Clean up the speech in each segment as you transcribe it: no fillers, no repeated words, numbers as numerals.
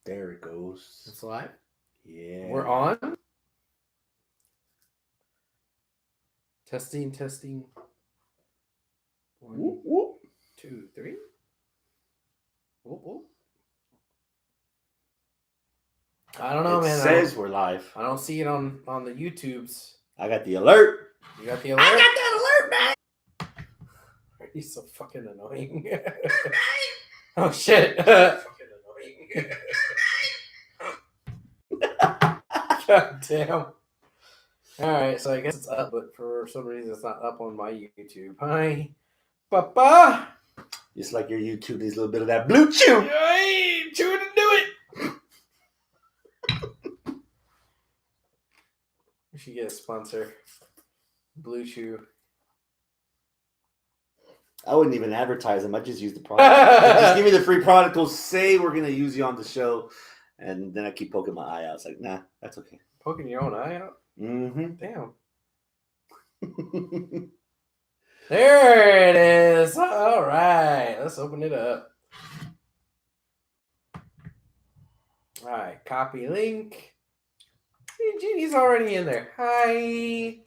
There it goes. It's live. Yeah. We're on. Testing. One, Whoop, whoop. 2, 3. Whoop, whoop. I don't know, It man. says we're live. I don't see it on the YouTubes. I got the alert. You got the alert? I got that alert, man. He's so fucking annoying. Oh, shit. Fucking annoying. God damn. Alright, so I guess it's up, but for some reason it's not up on my YouTube. Hi, Papa. Just like your YouTube needs a little bit of that blue chew. Hey, chewing to do it. We should get a sponsor. Blue Chew. I wouldn't even advertise them. I just use the product. Just give me the free product. Go say we're gonna use you on the show, and then I keep poking my eye out. It's like, nah, that's okay. Poking your own eye out? Mm-hmm. Damn. There it is. All right, let's open it up. All right, copy link. Hey, Jeannie's already in there. Hi.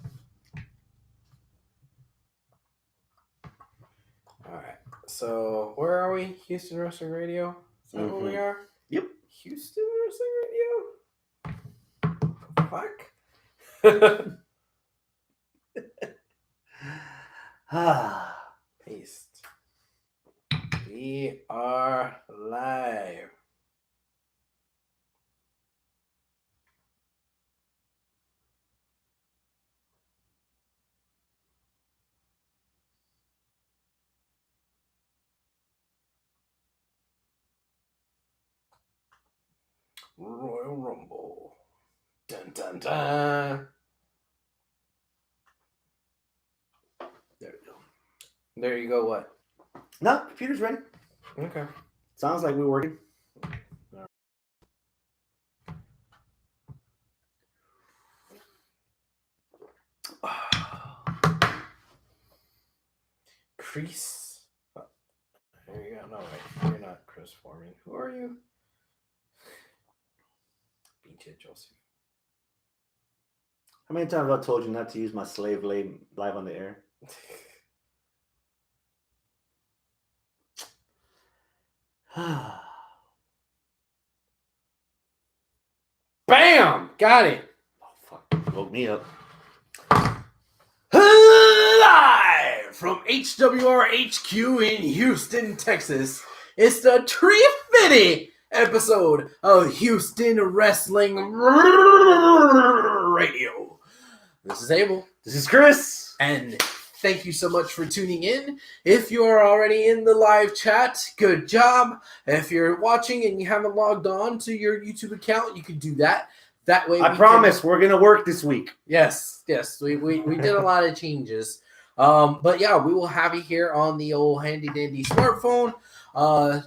All right, so where are we? Houston Wrestling Radio? Is that where we are? Yep. Houston Wrestling Radio? Fuck. Paste. We are live. Royal Rumble. Dun dun dun. There we go. There you go. What? No, computer's ready. Okay. Sounds like we're working. Crease. Oh, there you go. No, wait. You're not Chris Foreman. Who are you? Beach it, Joseph. How many times have I told you not to use my slave live on the air? Bam! Got it. Oh, fuck. Woke me up. Live from HWR HQ in Houston, Texas. It's the 350 episode of Houston Wrestling Radio. This is Abel. This is Chris. And thank you so much for tuning in. If you are already in the live chat, good job. If you're watching and you haven't logged on to your YouTube account, you can do that. That way, I promise we're gonna work this week. Yes. We did a lot of changes. But yeah, we will have you here on the old handy dandy smartphone.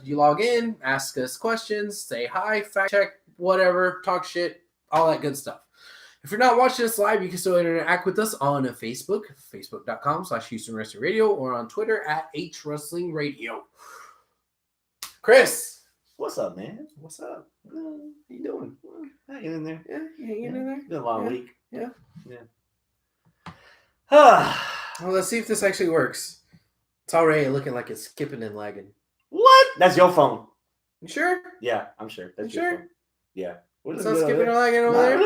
You log in, ask us questions, say hi, fact check, whatever, talk shit, all that good stuff. If you're not watching us live, you can still interact with us on Facebook, facebook.com/Houston Wrestling Radio, or on Twitter @H Wrestling Radio. Chris. What's up, man? What's up? How you doing? Hanging in there. Yeah, you hanging in there? Been a long week. Yeah. Well, let's see if this actually works. It's already looking like it's skipping and lagging. What? That's your phone. You sure? Yeah, I'm sure. That's your phone. Yeah. It's not skipping or lagging over there?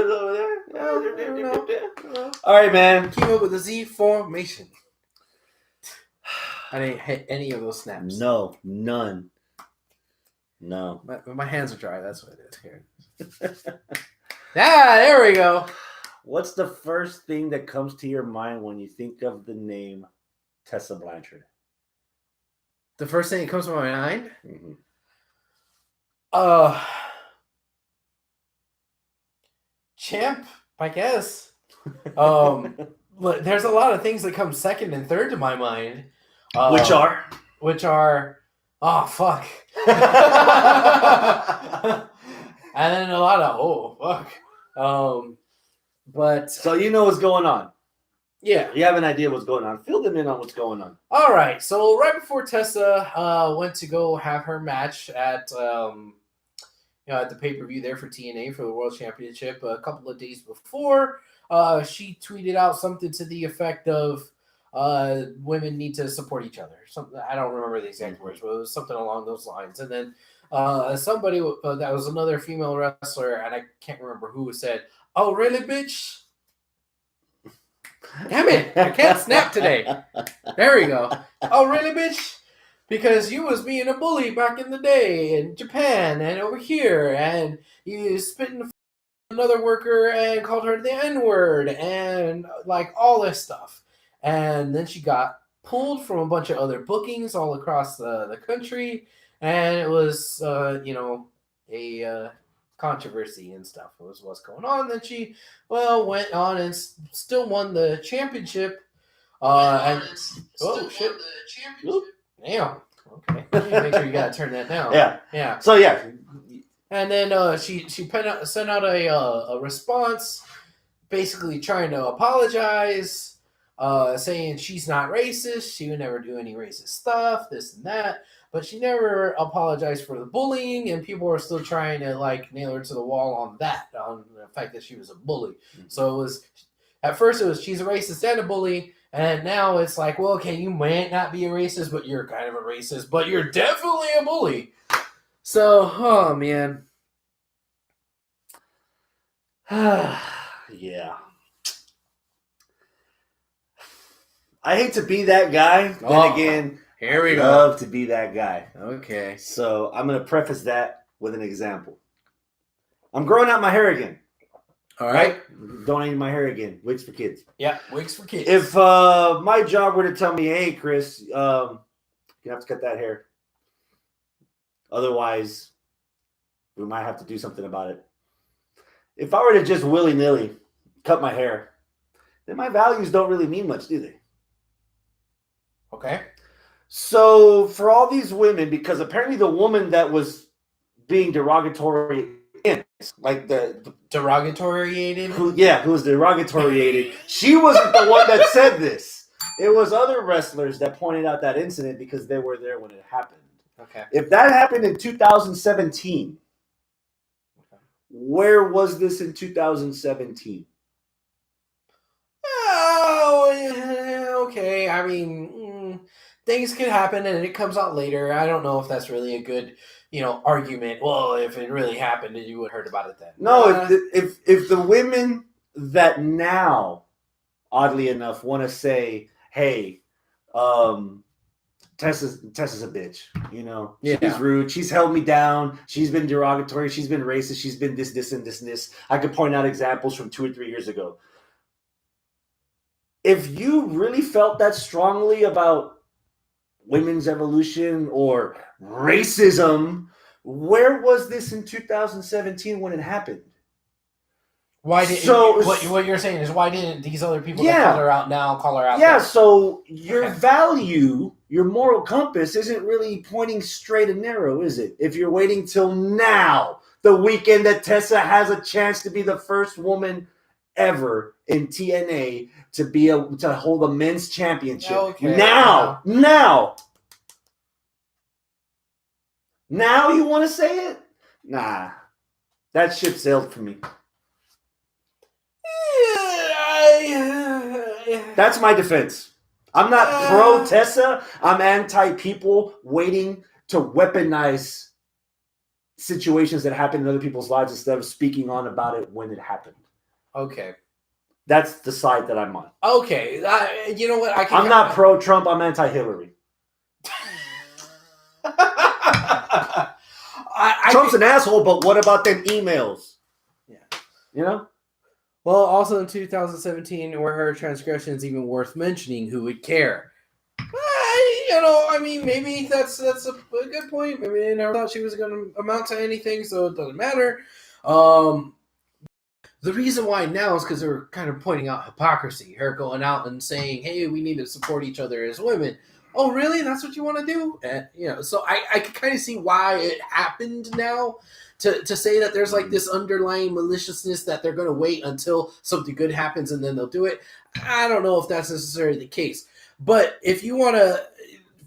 Over there. All right, man. Keep up with the Z formation. I didn't hit any of those snaps. No, none. No. My hands are dry. That's what it is here. There we go. What's the first thing that comes to your mind when you think of the name Tessa Blanchard? The first thing that comes to my mind? Mm-hmm. Champ, I guess. But there's a lot of things that come second and third to my mind. Which are, oh, fuck. And then a lot of, oh, fuck. But so you know what's going on. Yeah. You have an idea what's going on. Fill them in on what's going on. All right. So right before Tessa went to go have her match at at the pay-per-view there for TNA for the World Championship a couple of days before. She tweeted out something to the effect of women need to support each other. Something, I don't remember the exact words, but it was something along those lines. And then somebody that was another female wrestler, and I can't remember who, said, "Oh, really, bitch? Damn it, I can't snap today." There we go. "Oh, really, bitch? Because you was being a bully back in the day in Japan and over here, and you spit in another worker and called her the N-word and like all this stuff." And then she got pulled from a bunch of other bookings all across the country, and it was a controversy and stuff. It was what's going on. Then she went on and still won the championship. And oh shit! Damn. Okay. Make sure you gotta turn that down. Yeah. So yeah. And then she sent out a response, basically trying to apologize, saying she's not racist. She would never do any racist stuff, this and that. But she never apologized for the bullying, and people were still trying to like nail her to the wall on the fact that she was a bully. Mm-hmm. So it was, at first it was she's a racist and a bully, and now it's like, well, okay, you might not be a racist, but you're kind of a racist, but you're definitely a bully. So, oh man. Yeah. I hate to be that guy. Then again, here we go. Love to be that guy. Okay. So I'm going to preface that with an example. I'm growing out my hair again. All right. Donating my hair again. Wigs for kids. Yeah, wigs for kids. If my job were to tell me, hey, Chris, you have to cut that hair. Otherwise, we might have to do something about it. If I were to just willy-nilly cut my hair, then my values don't really mean much, do they? Okay. So for all these women, because apparently the woman that was being derogatory, like the derogatoriated, who was derogatoriated, she wasn't the one that said this. It was other wrestlers that pointed out that incident because they were there when it happened. Okay. If that happened in 2017, where was this in 2017? Oh, okay. I mean, things could happen and it comes out later. I don't know if that's really a good, argument. Well, if it really happened, you would have heard about it then. No, if the women that now, oddly enough, want to say, hey, Tessa's a bitch, She's rude. She's held me down. She's been derogatory. She's been racist. She's been this, and this, and this. I could point out examples from 2 or 3 years ago. If you really felt that strongly about women's evolution or racism, where was this in 2017 when it happened? Why didn't what you're saying is why didn't these other people that call her out now call her out? Yeah, so your value, your moral compass isn't really pointing straight and narrow, is it? If you're waiting till now, the weekend that Tessa has a chance to be the first woman ever in TNA to hold a men's championship. Okay. Now you want to say it? Nah, that ship sailed for me. That's my defense. I'm not pro Tessa. I'm anti people waiting to weaponize situations that happen in other people's lives instead of speaking on about it when it happened. Okay. That's the side that I'm on. Okay. You know what? I'm not pro Trump. I'm anti Hillary. Trump's an asshole, but what about them emails? Yeah. Well, also in 2017, were her transgressions even worth mentioning? Who would care? Maybe that's a good point. Maybe they never thought she was going to amount to anything, so it doesn't matter. The reason why now is because they were kind of pointing out hypocrisy. Her going out and saying, "Hey, we need to support each other as women." Oh, really? That's what you want to do? And, so I can kind of see why it happened now. To say that there's like this underlying maliciousness that they're going to wait until something good happens and then they'll do it. I don't know if that's necessarily the case. But if you want to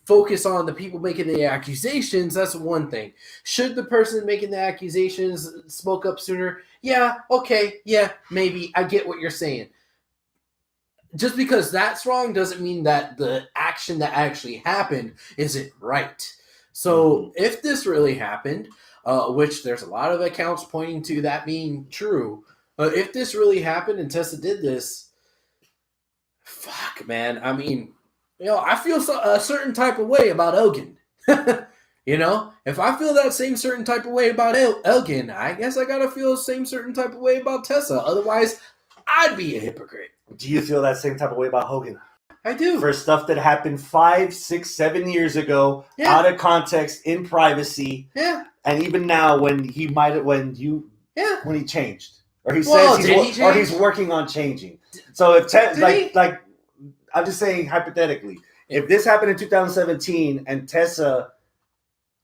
focus on the people making the accusations, that's one thing. Should the person making the accusations spoke up sooner? Yeah, okay, yeah, maybe. I get what you're saying. Just because that's wrong doesn't mean that the action that actually happened isn't right. So if this really happened, which there's a lot of accounts pointing to that being true, if this really happened and Tessa did this, fuck, man. I mean, I feel a certain type of way about Elgin. If I feel that same certain type of way about Elgin, I guess I gotta feel the same certain type of way about Tessa. Otherwise, I'd be a hypocrite. Do you feel that same type of way about Hogan? I do. For stuff that happened 5, 6, 7 years ago, out of context, in privacy. Yeah. And even now, when he changed, or he says he's working on changing. So if I'm just saying hypothetically, if this happened in 2017 and Tessa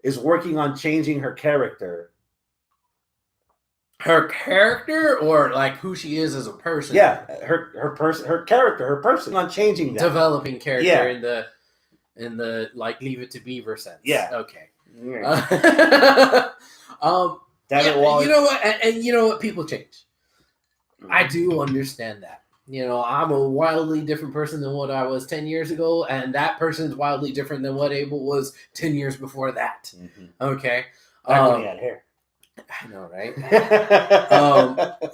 is working on changing her character. Her character, or like who she is as a person? Yeah, her person on changing that. Developing character in the like Leave It to Beaver sense. Yeah. Okay. Yeah. You know what? And you know what? People change. I do understand that. I'm a wildly different person than what I was 10 years ago, and that person's wildly different than what Abel was 10 years before that. Mm-hmm. Okay. Back when he had hair. I know, right?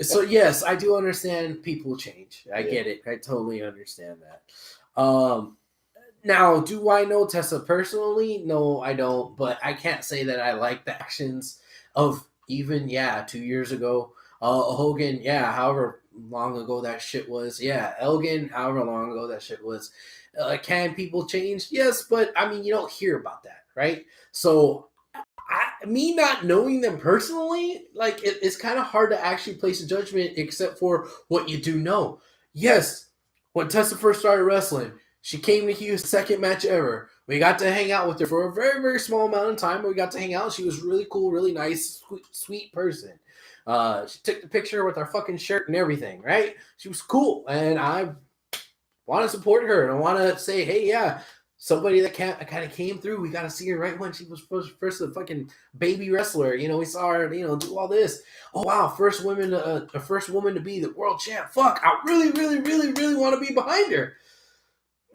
So yes, I do understand people change. I get it. I totally understand that. Now, do I know Tessa personally? No, I don't. But I can't say that I like the actions of even 2 years ago. Hogan, however long ago that shit was. Yeah, Elgin, however long ago that shit was. Can people change? Yes, but I mean, you don't hear about that, right? So. Me not knowing them personally, like it's kind of hard to actually place a judgment except for what you do know. Yes, when Tessa first started wrestling, she came to Houston, second match ever. We got to hang out with her for a very, very small amount of time, but we got to hang out. She was really cool, really nice, sweet person. She took the picture with our fucking shirt and everything, right? She was cool, and I want to support her, and I want to say, hey, somebody that kind of came through. We got to see her right when she was first a fucking baby wrestler. We saw her, do all this. Oh wow, first woman to be the world champ. Fuck, I really, really, really, really want to be behind her.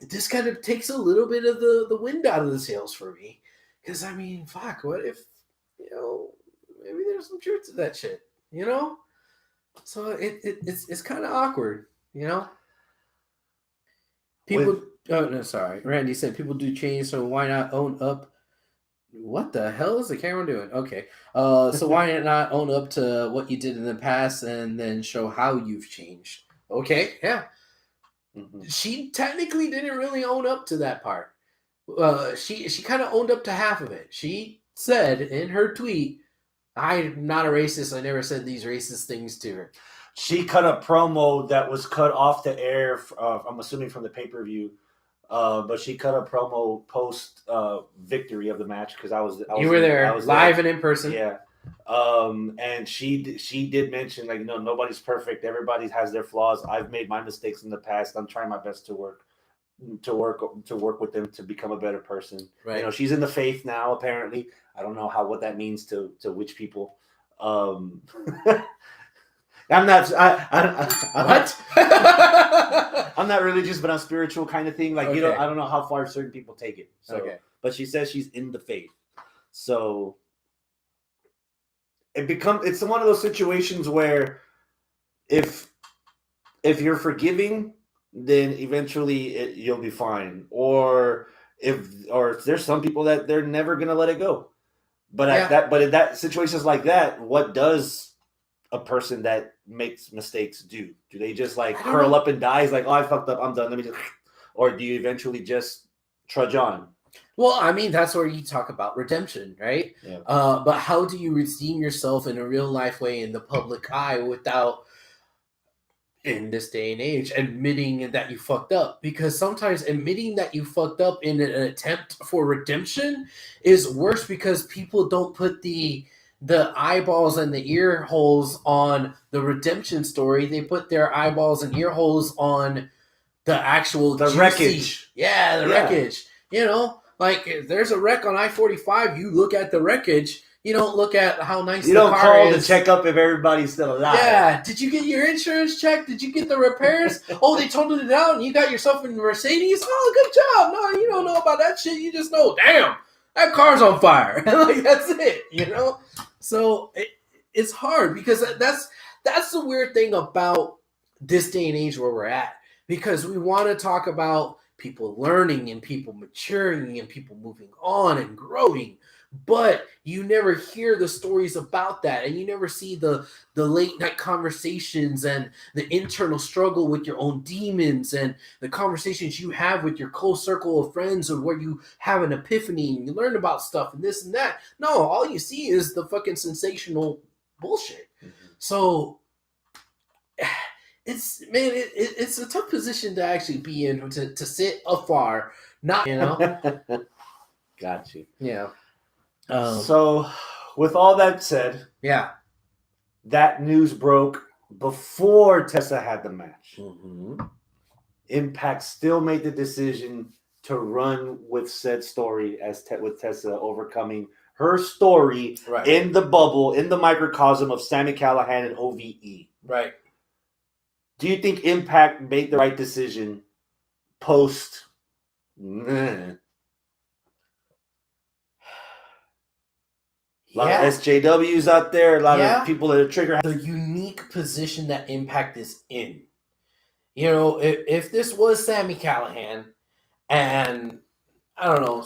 This kind of takes a little bit of the wind out of the sails for me, because I mean, fuck, what if maybe there's some truth to that shit, So it's kind of awkward, People. Oh, no, sorry. Randy said people do change, so why not own up? What the hell is the camera doing? Okay. So why not own up to what you did in the past and then show how you've changed? Okay, yeah. Mm-hmm. She technically didn't really own up to that part. She kind of owned up to half of it. She said in her tweet, I'm not a racist. I never said these racist things to her. She cut a promo that was cut off the air, I'm assuming from the pay-per-view. But she cut a promo post victory of the match because I was you were there. I was live and in person. Yeah. And she did mention nobody's perfect. Everybody has their flaws. I've made my mistakes in the past. I'm trying my best to work with them to become a better person. Right. She's in the faith now. Apparently, I don't know what that means to which people. I'm not. What? I'm not religious, but I'm spiritual, kind of thing. Like okay. I don't know how far certain people take it. So, okay. But she says she's in the faith. So it's one of those situations where if you're forgiving, then eventually you'll be fine. Or there's some people that they're never gonna let it go. But in that situations like that, what does a person that makes mistakes do? Do they just curl up and die? It's like, oh, I fucked up, I'm done. Let me just, or do you eventually just trudge on? Well, I mean, that's where you talk about redemption, right? Yeah. But how do you redeem yourself in a real life way in the public eye without, in this day and age, admitting that you fucked up? Because sometimes admitting that you fucked up in an attempt for redemption is worse because people don't put the eyeballs and the ear holes on the redemption story. They put their eyeballs and ear holes on the actual wreckage. Yeah, the wreckage. Like, if there's a wreck on I-45, you look at the wreckage. You don't look at how nice You the don't car call is. to check up if everybody's still alive. Yeah. Did you get your insurance checked? Did you get the repairs? Oh, they totaled it out and you got yourself in Mercedes? Oh, good job. No, you don't know about that shit. You just know, damn, that car's on fire. Like, that's it, you know? So it's hard because that's the weird thing about this day and age where we're at. Because we want to talk about people learning and people maturing and people moving on and growing. But you never hear the stories about that, and you never see the late night conversations and the internal struggle with your own demons and the conversations you have with your close circle of friends, or where you have an epiphany and you learn about stuff and this and that. No, all you see is the fucking sensational bullshit. Mm-hmm. So it's a tough position to actually be in, to sit afar, not, you know. Got you. Yeah. So, with all that said, yeah, that news broke before Tessa had the match. Mm-hmm. Impact still made the decision to run with said story with Tessa overcoming her story in the bubble, in the microcosm of Sami Callihan and OVE. Right. Do you think Impact made the right decision post? A lot of SJWs out there, a lot of people that are trigger. The unique position that Impact is in. You know, if this was Sami Callihan and, I don't know,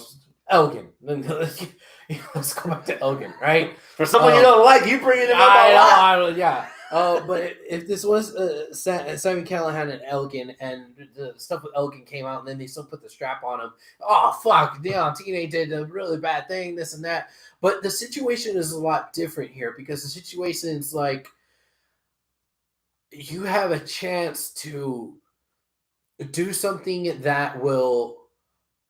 Elgin. Let's go back to Elgin, right? For someone you don't like, you bringing him up yeah. But if this was Sami Callihan and Elgin, and the stuff with Elgin came out, and then they still put the strap on him, oh, fuck, TNA did a really bad thing, this and that. But the situation is a lot different here, because the situation is like, you have a chance to do something that will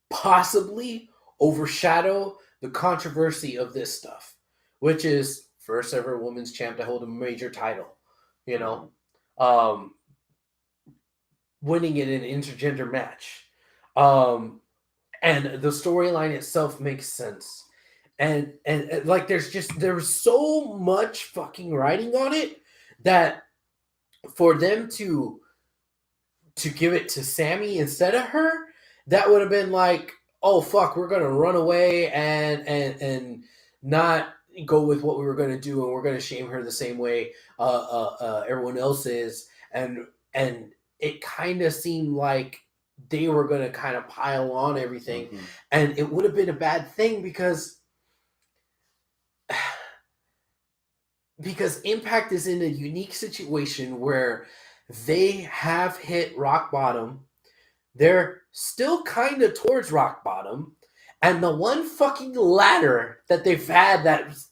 possibly overshadow the controversy of this stuff, which is first ever women's champ to hold a major title, you know, winning it in an intergender match. And the storyline itself makes sense. And like, there's so much fucking writing on it that for them to give it to Sami instead of her, that would have been like, oh fuck, we're gonna run away and not go with what we were gonna do, and we're gonna shame her the same way everyone else is, and it kind of seemed like they were gonna kind of pile on everything, and it would have been a bad thing because Impact is in a unique situation where they have hit rock bottom. They're still kind of towards rock bottom. And the one fucking ladder that they've had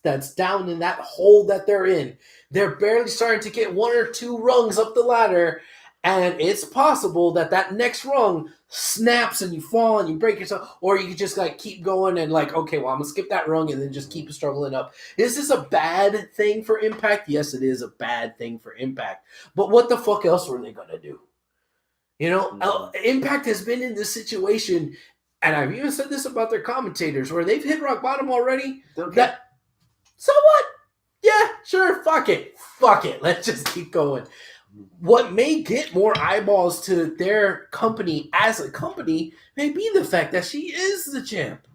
that's down in that hole that they're in, they're barely starting to get one or two rungs up the ladder. And it's possible that next rung snaps and you fall and you break yourself, or you can just like keep going and like, okay, well, I'm gonna skip that rung and then just keep struggling up. Is this a bad thing for Impact? Yes, it is a bad thing for Impact. But what the fuck else were they gonna do? You know, Impact has been in this situation, and I've even said this about their commentators, where they've hit rock bottom already. Okay. So what? Yeah, sure, fuck it. Let's just keep going. What may get more eyeballs to their company as a company may be the fact that she is the champ.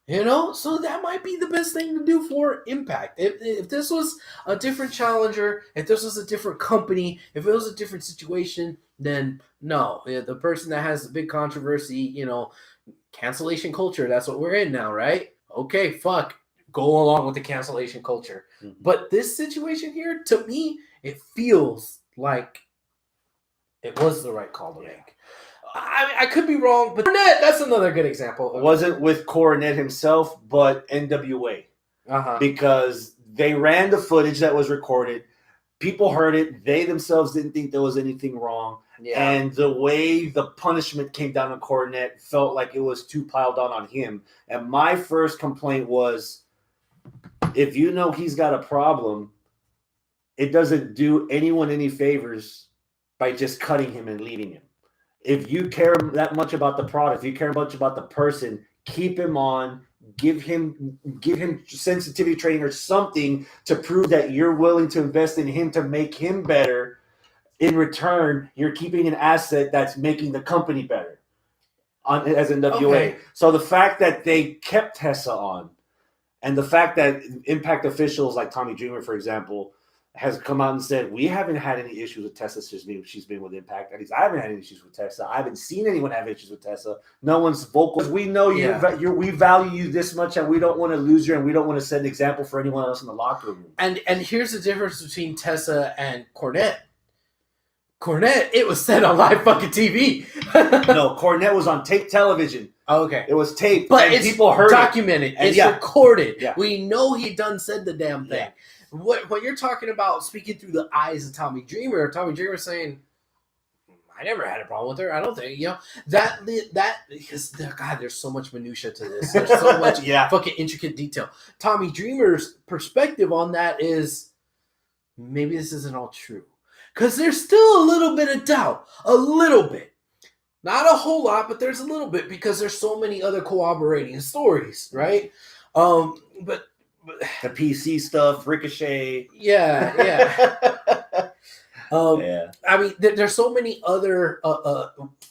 You know, so that might be the best thing to do for Impact. If this was a different challenger, if this was a different company, if it was a different situation, then no. The person that has the big controversy, you know, cancellation culture, that's what we're in now, right? Okay, fuck. Go along with the cancellation culture. But this situation here, to me, it feels like it was the right call to make. I could be wrong, but Cornette, that's another good example. It wasn't with Cornette himself, but NWA. Because they ran the footage that was recorded. People heard it. They themselves didn't think there was anything wrong. Yeah. And the way the punishment came down on Cornette felt like it was too piled on him. And my first complaint was, if you know he's got a problem, it doesn't do anyone any favors by just cutting him and leaving him. If you care that much about the product, if you care much about the person, keep him on, give him sensitivity training or something to prove that you're willing to invest in him to make him better. In return, you're keeping an asset that's making the company better as NWA. Okay. So the fact that they kept Tessa on, and the fact that Impact officials like Tommy Dreamer, for example, has come out and said, we haven't had any issues with Tessa since she's been with Impact. At least I haven't had any issues with Tessa. I haven't seen anyone have issues with Tessa. No one's vocal. We know we value you this much, and we don't want to lose you, and we don't want to set an example for anyone else in the locker room. And here's the difference between Tessa and Cornette. Cornette, it was said on live fucking TV. No, Cornette was on tape television. Okay. It was taped, but it's people heard documented. It. It's recorded. Yeah. We know he done said the damn thing. Yeah. What you're talking about, speaking through the eyes of Tommy Dreamer saying, I never had a problem with her. I don't think, that because God, there's so much minutia to this. There's so much fucking intricate detail. Tommy Dreamer's perspective on that is maybe this isn't all true. Because there's still a little bit of doubt. A little bit. Not a whole lot, but there's a little bit because there's so many other corroborating stories, right? But the PC stuff, Ricochet. Yeah. I mean, there's so many other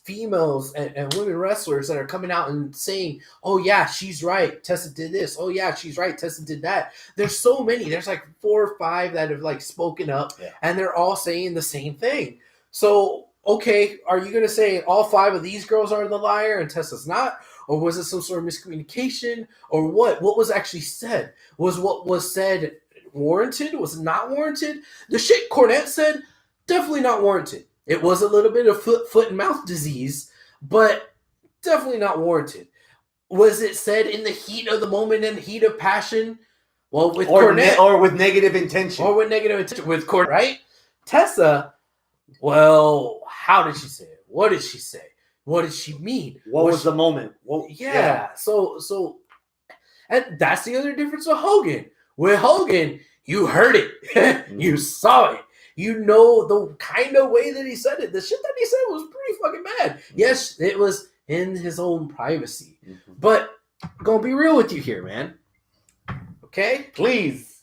females and women wrestlers that are coming out and saying, oh, yeah, she's right. Tessa did this. Oh, yeah, she's right. Tessa did that. There's so many. There's like 4 or 5 that have like spoken up, and they're all saying the same thing. So, okay, are you going to say all 5 of these girls are the liar and Tessa's not? Or was it some sort of miscommunication? Or what? What was actually said? Was what was said warranted? Was it not warranted? The shit Cornette said, definitely not warranted. It was a little bit of foot and mouth disease, but definitely not warranted. Was it said in the heat of the moment and heat of passion? Well, with Cornette. Or with negative intention. With Cornette, right? Tessa, well, how did she say it? What did she say? What did she mean? What was the moment? So, and that's the other difference with Hogan. With Hogan, you heard it. You saw it. You know the kind of way that he said it. The shit that he said was pretty fucking bad. Yes, it was in his own privacy. But gonna be real with you here, man. Okay? Please.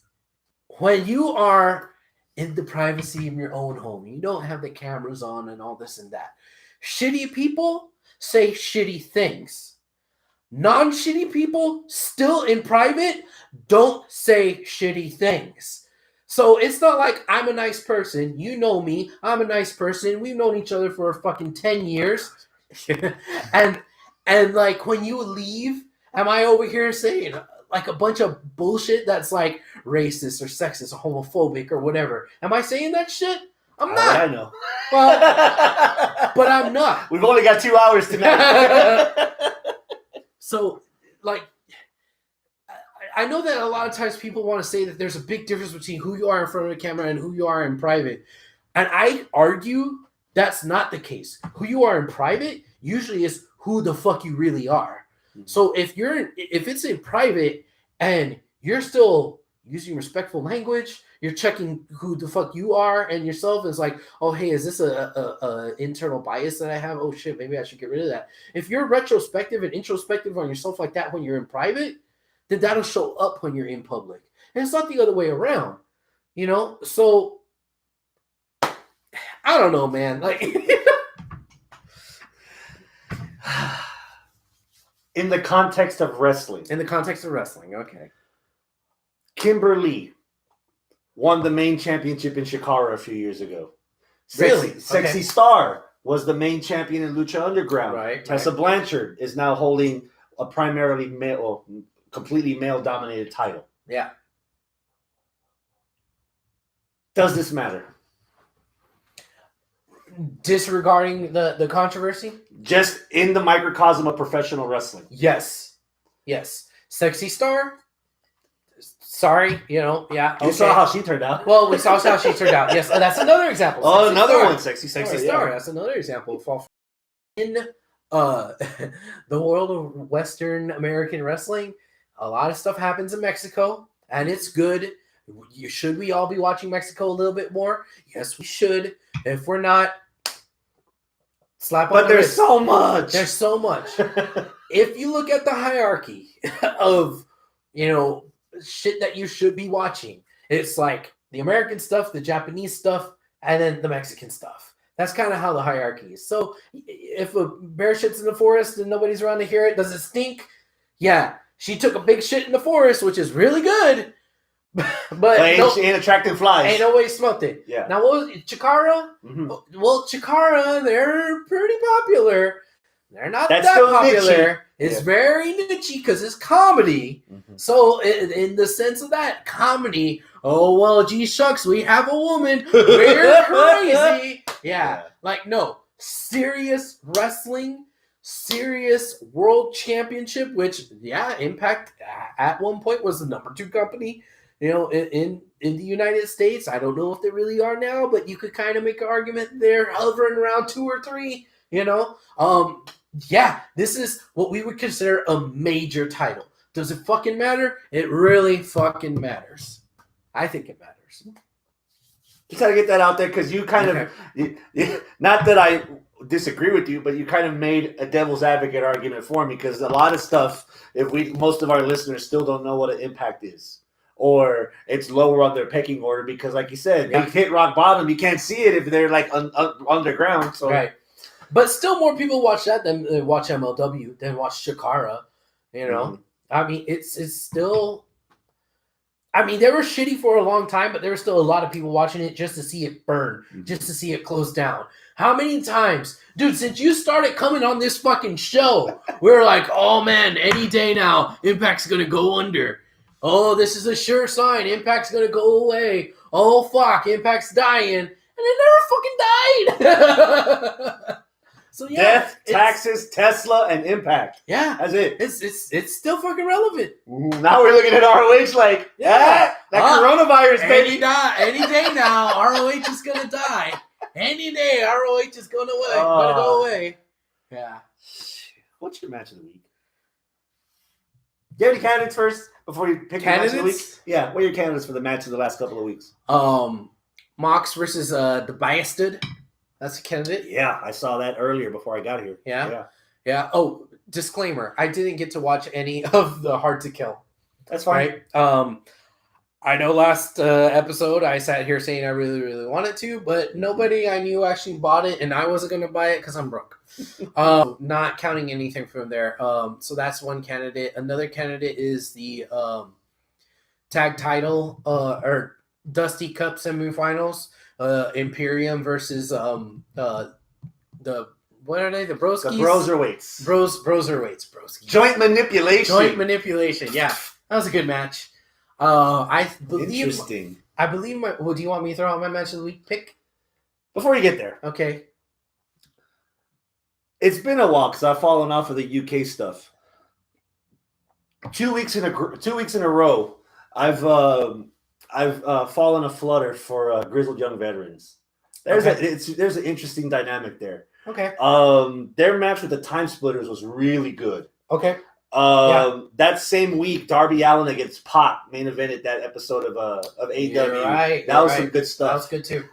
When you are in the privacy of your own home, you don't have the cameras on and all this and that. Shitty people say shitty things. Non-shitty people, still in private, don't say shitty things. So it's not like I'm a nice person. You know me. I'm a nice person. We've known each other for fucking 10 years. and like when you leave, am I over here saying like a bunch of bullshit that's like racist or sexist or homophobic or whatever? Am I saying that shit? I'm not. I know. Well, but I'm not. We've only got 2 hours tonight. So, like, I know that a lot of times people want to say that there's a big difference between who you are in front of the camera and who you are in private. And I argue that's not the case. Who you are in private usually is who the fuck you really are. Mm-hmm. So if it's in private and you're still using respectful language, you're checking who the fuck you are and yourself is like, oh, hey, is this a internal bias that I have? Oh, shit, maybe I should get rid of that. If you're retrospective and introspective on yourself like that when you're in private, then that'll show up when you're in public. And it's not the other way around, you know? So, I don't know, man. Like, in the context of wrestling. In the context of wrestling, okay. Kimberly won the main championship in Shikara a few years ago. Really? Sexy Star was the main champion in Lucha Underground. Right. Tessa Blanchard is now holding a primarily male, completely male-dominated title. Yeah. Does this matter? Disregarding the controversy? Just in the microcosm of professional wrestling. Yes. Sexy Star? Sorry, yeah. Okay. You saw how she turned out. Well, we saw how she turned out. Yes, that's another example. Oh, another one. Sexy Star. Yeah. That's another example. In the world of Western American wrestling, a lot of stuff happens in Mexico, and it's good. Should we all be watching Mexico a little bit more? Yes, we should. If we're not, Slap on But the there's wrist. so much. There's so much. If you look at the hierarchy of, shit that you should be watching, it's like the American stuff, the Japanese stuff, and then the Mexican stuff. That's kind of how the hierarchy is. So if a bear shits in the forest and nobody's around to hear it, does it stink? Yeah. She took a big shit in the forest, which is really good. But she ain't attracting flies. Ain't nobody smelt it. Yeah. Now, what was it? Chikara? Mm-hmm. Well, Chikara, they're pretty popular. They're not that popular. Niche. It's very niche because it's comedy. Mm-hmm. So, in the sense of that comedy, oh well, gee shucks, we have a woman. We're crazy. Yeah, like no serious wrestling, serious world championship. Which Impact at one point was the number 2 company. In the United States, I don't know if they really are now, but you could kind of make an argument they're hovering around 2 or 3. This is what we would consider a major title. Does it fucking matter? It really fucking matters. I think it matters. Just gotta get that out there because you kind of, not that I disagree with you, but you kind of made a devil's advocate argument for me because a lot of stuff, most of our listeners still don't know what an Impact is. Or it's lower on their pecking order because, like you said, they hit rock bottom. You can't see it if they're like underground. So. Right. But still more people watch that than watch MLW, than watch Chikara. I mean, it's still... I mean, they were shitty for a long time, but there were still a lot of people watching it just to see it burn, just to see it close down. How many times? Dude, since you started coming on this fucking show, we were like, oh, man, any day now, Impact's going to go under. Oh, this is a sure sign. Impact's going to go away. Oh, fuck, Impact's dying. And it never fucking died. So Death, taxes, Tesla, and Impact. Yeah. That's it. It's still fucking relevant. Now we're looking at ROH like, that coronavirus, baby. Any day now, ROH is going to die. Any day, ROH is going to go away. Yeah. What's your match of the week? Do you have any candidates first before you pick your match of the week? Yeah, what are your candidates for the match of the last couple of weeks? Mox versus the Bastard. That's a candidate. Yeah, I saw that earlier before I got here. Yeah. Oh, disclaimer: I didn't get to watch any of the Hard to Kill. That's fine. Right? I know last episode I sat here saying I really, really wanted to, but nobody I knew actually bought it, and I wasn't going to buy it because I'm broke. Not counting anything from there. So that's one candidate. Another candidate is the tag title or Dusty Cup semifinals. Imperium versus the what are they? The Broskies? The Broserweights. Broserweights. Broskies. Joint manipulation. Yeah, that was a good match. I believe. Interesting. I believe my. Well, do you want me to throw out my match of the week pick? Before you get there, okay. It's been a while because I've fallen off of the UK stuff. 2 weeks in a row, I've fallen a flutter for Grizzled Young Veterans. There's an interesting dynamic there. Okay. Their match with the Time Splitters was really good. Okay. That same week, Darby Allin against Pac main evented that episode of AEW. That was some good stuff. That was good too.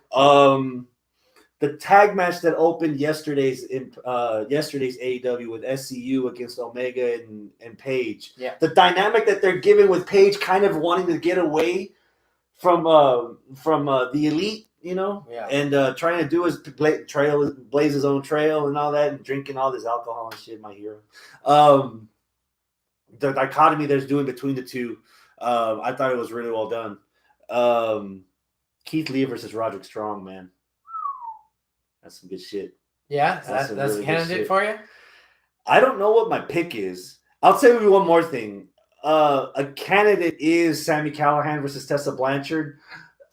The tag match that opened yesterday's AEW with SCU against Omega and Paige. Yeah. The dynamic that they're giving with Paige kind of wanting to get away from the Elite, and trying to do his blaze his own trail and all that, and drinking all this alcohol and shit. My hero. The dichotomy there's doing between the two, I thought it was really well done. Keith Lee versus Roderick Strong, man. That's some good shit. Yeah, that's really a candidate for you? I don't know what my pick is. I'll tell you one more thing. A candidate is Sami Callihan versus Tessa Blanchard.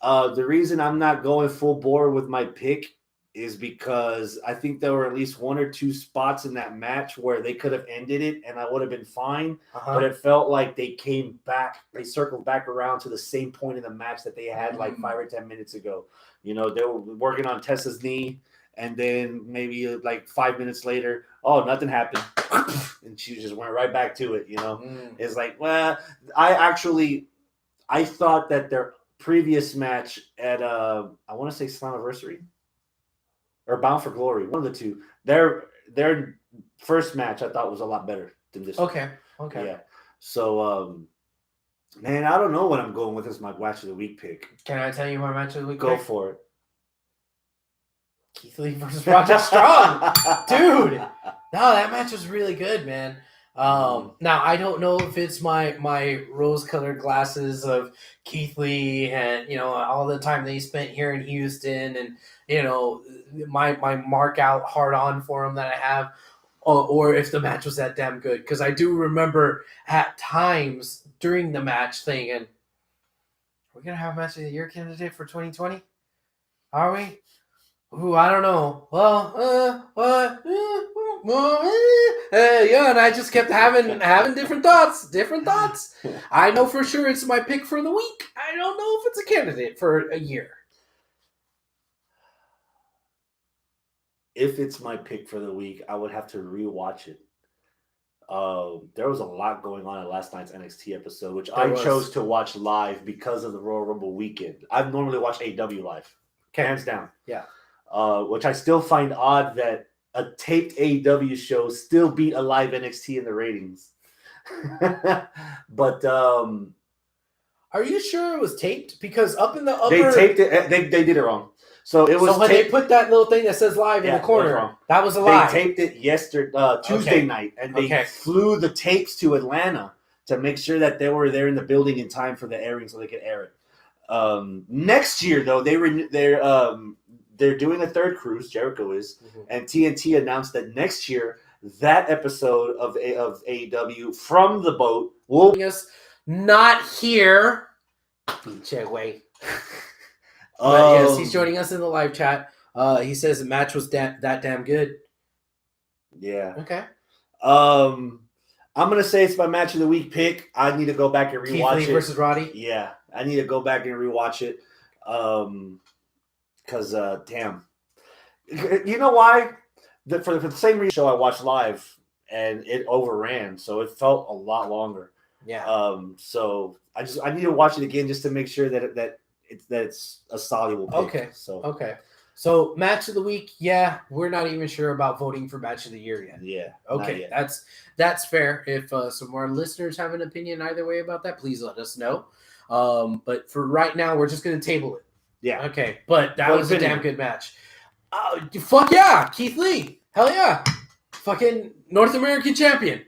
The reason I'm not going full bore with my pick is because I think there were at least 1 or 2 spots in that match where they could have ended it and I would have been fine. But it felt like they circled back around to the same point in the match that they had like 5 or 10 minutes ago. They were working on Tessa's knee. And then maybe like 5 minutes later, nothing happened. And she just went right back to it, It's like, well, I thought that their previous match at, I want to say Slammiversary. or Bound for Glory, one of the two. Their first match I thought was a lot better than this. Okay. Yeah. So, man, I don't know what I'm going with as my match of the week pick. Can I tell you my match of the week? Go for it. Keith Lee versus Roger Strong, dude. No, that match was really good, man. Now I don't know if it's my rose-colored glasses of Keith Lee and all the time that he spent here in Houston, and my mark out hard on for him that I have, or if the match was that damn good. Because I do remember at times during the match thinking, "We're gonna have a match of the year candidate for 2020, are we?" Ooh, I don't know. Well, yeah, and I just kept having different thoughts. I know for sure it's my pick for the week. I don't know if it's a candidate for a year. If it's my pick for the week, I would have to rewatch it. There was a lot going on in last night's NXT episode, which I chose to watch live because of the Royal Rumble weekend. I've normally watched AEW live, hands down. Yeah. Which I still find odd that a taped AEW show still beat a live NXT in the ratings. But are you sure it was taped? Because up in the upper, they taped it. They did it wrong. So it was. So when they put that little thing that says live in the corner, that was a lie. They taped it Tuesday night, and they flew the tapes to Atlanta to make sure that they were there in the building in time for the airing, so they could air it. Next year, though, they're doing a third cruise. Jericho is, and TNT announced that next year that episode of AEW from the boat will be not here. Check. Yes, he's joining us in the live chat. He says the match was that damn good. Yeah. Okay. I'm gonna say it's my match of the week pick. I need to go back and rewatch Keith Lee versus Roddy. Yeah, I need to go back and rewatch it. Because damn, you know why? For the same reason, show I watched live and it overran, so it felt a lot longer. Yeah. So I need to watch it again just to make sure that it's a soluble pick. Okay. So match of the week, yeah, we're not even sure about voting for match of the year yet. Yeah. Okay, that's fair. If some of our listeners have an opinion either way about that, please let us know. But for right now, we're just gonna table it. Yeah. Okay, but that was a damn good match. Fuck yeah, Keith Lee. Hell yeah. Fucking North American champion.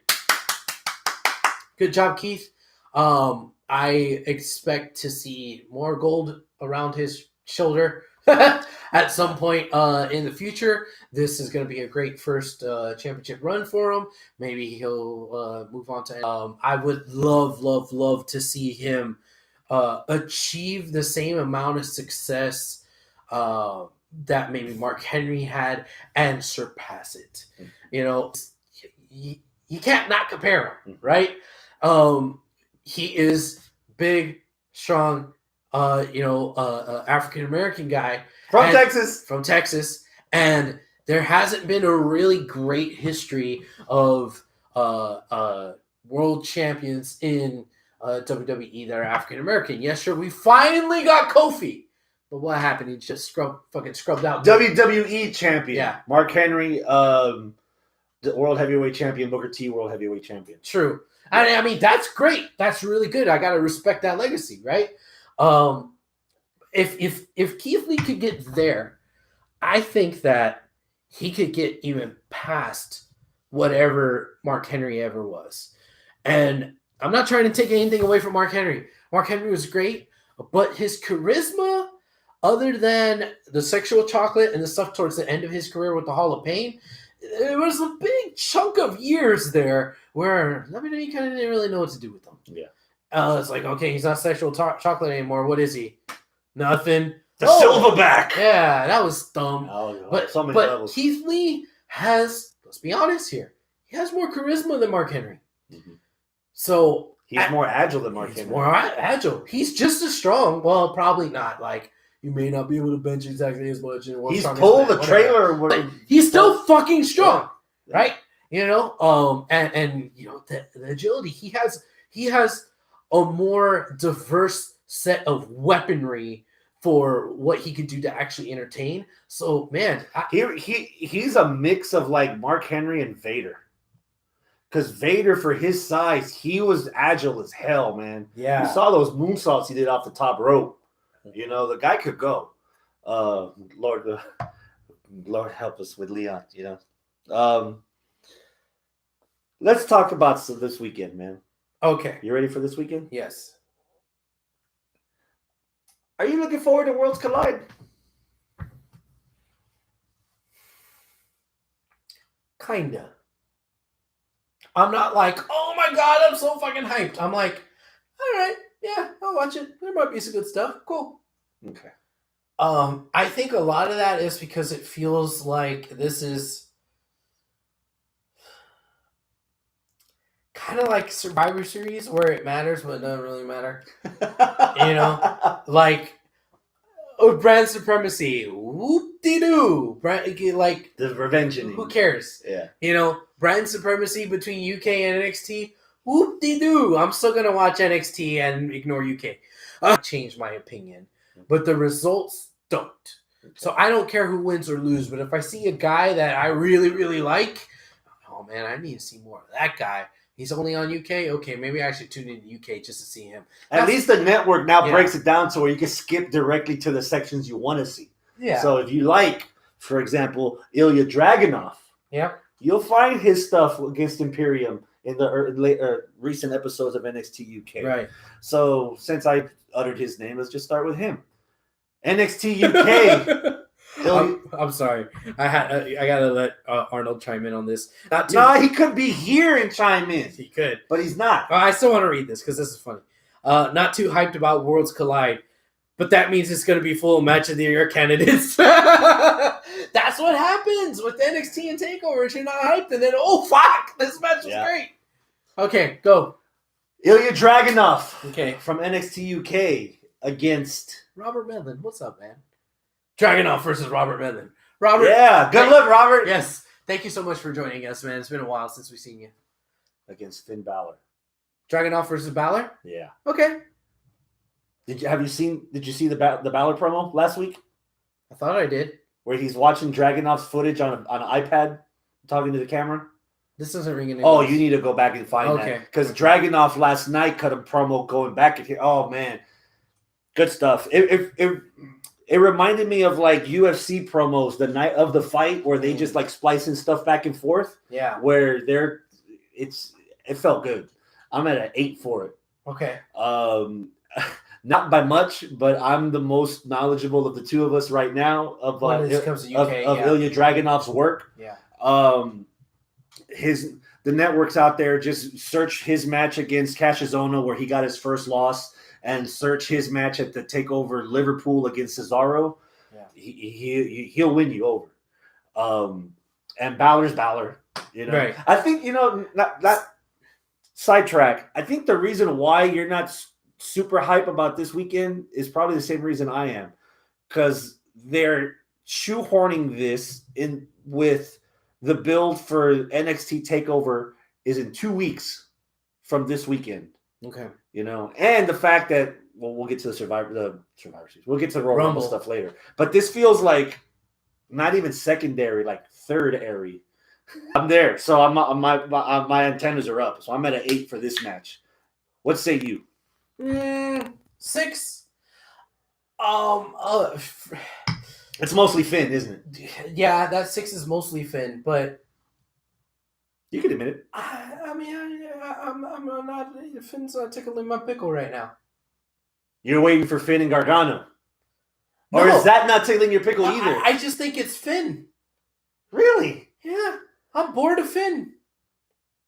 Good job, Keith. I expect to see more gold around his shoulder at some point in the future. This is going to be a great first championship run for him. Maybe he'll move on to... I would love to see him achieve the same amount of success that maybe Mark Henry had and surpass it. You can't not compare him, right? He is big, strong, African American guy from Texas, and there hasn't been a really great history of world champions in WWE that are African American. Yes, sure, we finally got Kofi, but what happened? He just scrubbed out. WWE champion, yeah. Mark Henry, the world heavyweight champion, Booker T, world heavyweight champion. True. I mean, that's great. That's really good. I got to respect that legacy, right? If Keith Lee could get there, I think that he could get even past whatever Mark Henry ever was. And I'm not trying to take anything away from Mark Henry. Mark Henry was great, but his charisma, other than the sexual chocolate and the stuff towards the end of his career with the Hall of Pain, there was a big chunk of years there where he kind of didn't really know what to do with them. Yeah. It's like, okay, he's not sexual chocolate anymore. What is he? Nothing. The silverback. Yeah, that was dumb. But levels. Keith Lee has, let's be honest here, he has more charisma than Mark Henry. Mm-hmm. So he's more agile than Mark Henry. More agile. He's just as strong. Well, probably not. Like, you may not be able to bench exactly as much. He's pulled the trailer. But he's still fucking strong, right? And the agility. He has a more diverse set of weaponry for what he could do to actually entertain. So, man, he's a mix of like Mark Henry and Vader. Because Vader, for his size, he was agile as hell, man. Yeah. You saw those moonsaults he did off the top rope. You know, the guy could go. Lord help us with Leon, you know. Let's talk about this weekend, man. Okay. You ready for this weekend? Yes. Are you looking forward to Worlds Collide? Kinda. I'm not like, oh my god, I'm so fucking hyped. I'm like, all right, yeah, I'll watch it. There might be some good stuff. Cool. Okay. I think a lot of that is because it feels like this is kind of like Survivor Series where it matters but it doesn't really matter. You know? Like, brand supremacy. Whoop-de-doo. Like, the revenge inning. Who cares? Yeah. You know, brand supremacy between UK and NXT. Whoop-de-doo. I'm still going to watch NXT and ignore UK. Change my opinion. But the results don't. Okay. So I don't care who wins or loses. But if I see a guy that I really, really like, oh, man, I need to see more of that guy. He's only on UK? Okay, maybe I should tune in to UK just to see him. At least the network now breaks it down to where you can skip directly to the sections you want to see. Yeah. So if you like, for example, Ilya Dragunov, you'll find his stuff against Imperium in the recent episodes of NXT UK. Right. So since I uttered his name, let's just start with him. NXT UK. I'm sorry. I gotta let Arnold chime in on this. He could be here and chime in. He could, but he's not. I still want to read this because this is funny. Not too hyped about Worlds Collide, but that means it's going to be full of match of the year candidates. That's what happens with NXT and Takeovers. You're not hyped, and then fuck, this match was great. Okay, go. Ilya Dragunov. Okay, from NXT UK against Robert Medlin. What's up, man? Dragunov versus Robert Medlin. Robert. Yeah, good luck, Robert. Yes. Thank you so much for joining us, man. It's been a while since we've seen you. Against Finn Balor. Dragunov versus Balor? Yeah. Okay. Did you see the Balor promo last week? I thought I did. Where he's watching Dragunov's footage on an iPad, talking to the camera? This doesn't ring any bells. You need to go back and find that. Because Dragunov last night cut a promo going back at him. Oh, man. Good stuff. It reminded me of like UFC promos the night of the fight where they just like splicing stuff back and forth. Yeah. Where it felt good. I'm at an 8 for it. Okay. Not by much, but I'm the most knowledgeable of the two of us right now of Ilya Dragunov's work. Yeah. The networks out there, just search his match against Cashizona where he got his first loss. And search his match at the TakeOver Liverpool against Cesaro. Yeah. He'll win you over. And Balor's Balor. You know, right. I think not sidetrack. I think the reason why you're not super hype about this weekend is probably the same reason I am, because they're shoehorning this in with the build for NXT TakeOver is in 2 weeks from this weekend. Okay. You know, and the fact that we'll get to the Survivor Series. We'll get to the Royal Rumble stuff later. But this feels like not even secondary, like third-ary. I'm there, so my antennas are up. So I'm at an 8 for this match. What say you? 6. It's mostly Finn, isn't it? Yeah, that 6 is mostly Finn, but you can admit it. I mean, I'm not. Finn's tickling my pickle right now. You're waiting for Finn and Gargano, or is that not tickling your pickle either? I just think it's Finn. Really? Yeah, I'm bored of Finn.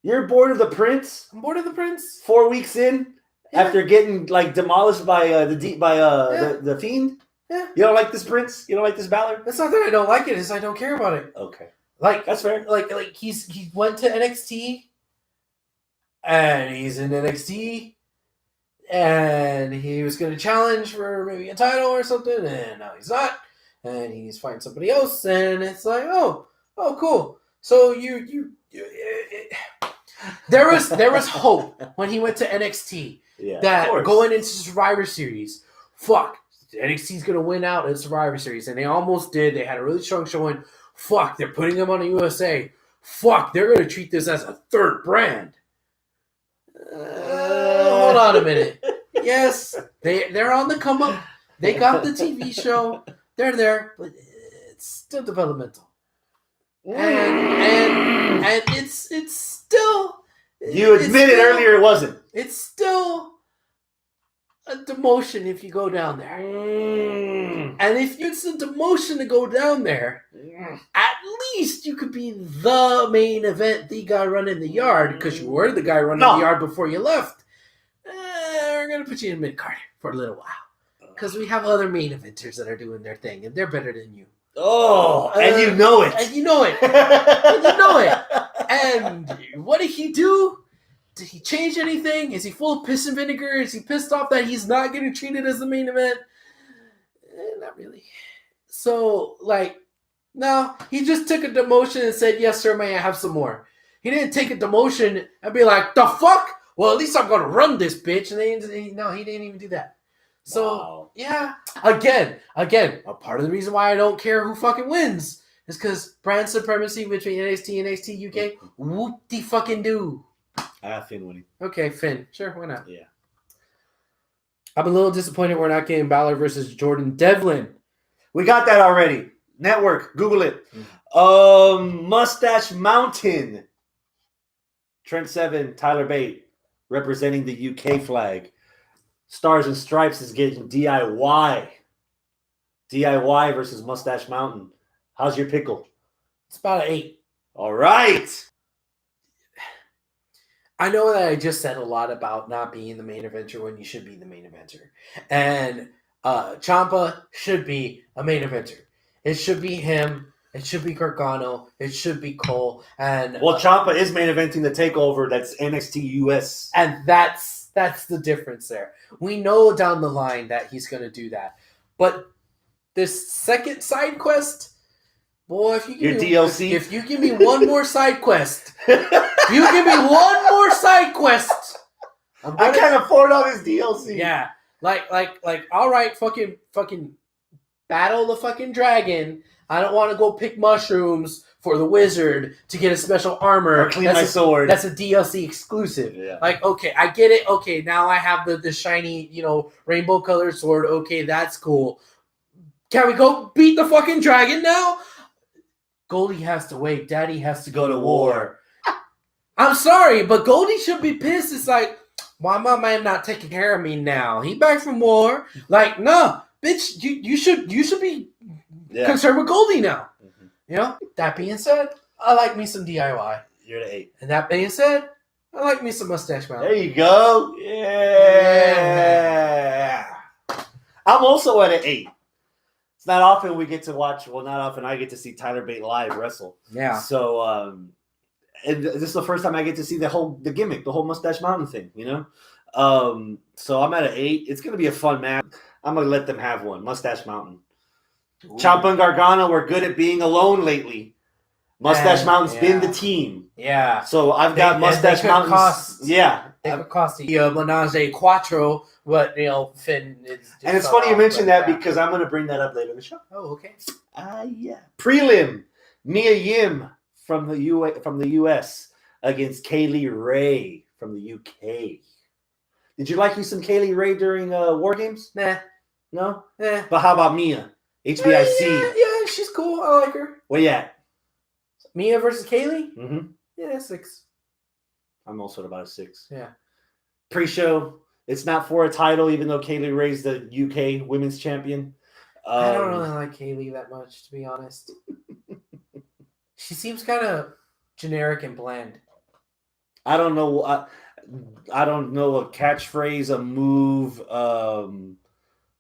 You're bored of the Prince? I'm bored of the Prince. 4 weeks in, after getting like demolished by the Fiend. Yeah. You don't like this Prince? You don't like this Balor? It's not that I don't like it; it's I don't care about it. Okay. Like that's fair. Like he went to NXT, and he's in NXT, and he was going to challenge for maybe a title or something, and now he's not, and he's fighting somebody else, and it's like, oh, cool. So there was hope when he went to NXT that going into Survivor Series, fuck. NXT's going to win out in Survivor Series. And they almost did. They had a really strong showing. Fuck, they're putting them on the USA. Fuck, they're going to treat this as a third brand. Hold on a minute. Yes, they're on the come up. They got the TV show. They're there, but it's still developmental. And it's still. You admitted earlier it wasn't. It's still a demotion if you go down there. And if it's a demotion to go down there, at least you could be the main event, the guy running the yard, because you were the guy running the yard before you left. We're going to put you in mid-card for a little while. Because we have other main eventers that are doing their thing, and they're better than you. Oh, and you know it. And you know it. And you know it. And what did he do? Did he change anything? Is he full of piss and vinegar? Is he pissed off that he's not getting treated as the main event? Not really. So, no, he just took a demotion and said, yes, sir, may I have some more? He didn't take a demotion and be like, the fuck? Well, at least I'm going to run this bitch. And he didn't even do that. So, yeah. Again, a part of the reason why I don't care who fucking wins is because brand supremacy between NXT and NXT UK, whoop-de-fucking-do. I have Finn winning. Okay, Finn. Sure, why not? Yeah. I'm a little disappointed we're not getting Balor versus Jordan Devlin. We got that already. Network. Google it. Mustache Mountain. Trent Seven, Tyler Bate, representing the UK flag. Stars and Stripes is getting DIY. DIY versus Mustache Mountain. How's your pickle? It's about an 8. All right. I know that I just said a lot about not being the main eventer when you should be the main eventer. And Ciampa should be a main eventer. It should be him. It should be Gargano. It should be Cole. And Ciampa is main eventing the takeover. That's NXT US. And that's the difference there. We know down the line that he's going to do that. But this second side quest, boy, if you give me DLC? If you give me one more side quest, you give me one more side quest. I can't afford all this DLC. Yeah, like, all right, fucking battle the fucking dragon. I don't want to go pick mushrooms for the wizard to get a special armor. Or clean my sword. That's a DLC exclusive. Yeah. Like, okay, I get it. Okay, now I have the shiny, rainbow colored sword. Okay, that's cool. Can we go beat the fucking dragon now? Goldie has to wait. Daddy has to go to war. I'm sorry, but Goldie should be pissed. It's like, why my man not taking care of me now? He back from war. Like, no, bitch, you should be concerned with Goldie now. Mm-hmm. That being said, I like me some DIY. You're the 8. And that being said, I like me some Mustache Mountain. There you go. Yeah. I'm also at an 8. It's not often we get to watch. Well, not often I get to see Tyler Bate live wrestle. Yeah. So, and this is the first time I get to see the gimmick, the whole Mustache Mountain thing. So I'm at an 8. It's gonna be a fun match. I'm gonna let them have one. Mustache Mountain. Ciampa and Gargano were good at being alone lately. Mustache Mountain's been the team. Yeah. So I've got Mustache Mountain. They could cost the Menage a Quattro, but Finn. And it's funny you mentioned that because I'm going to bring that up later in the show. Oh, okay. Yeah. Prelim, Mia Yim from the US against Kaylee Ray from the UK. Did you like you some Kaylee Ray during War Games? Nah. No? But how about Mia? HBIC. Yeah, she's cool. I like her. Where you at? Mia versus Kaylee? Mm-hmm. Yeah, 6. I'm also at about a 6. Yeah. Pre-show. It's not for a title, even though Kaylee Ray's the UK women's champion. I don't really like Kaylee that much, to be honest. She seems kind of generic and bland. I don't know. I don't know a catchphrase, a move,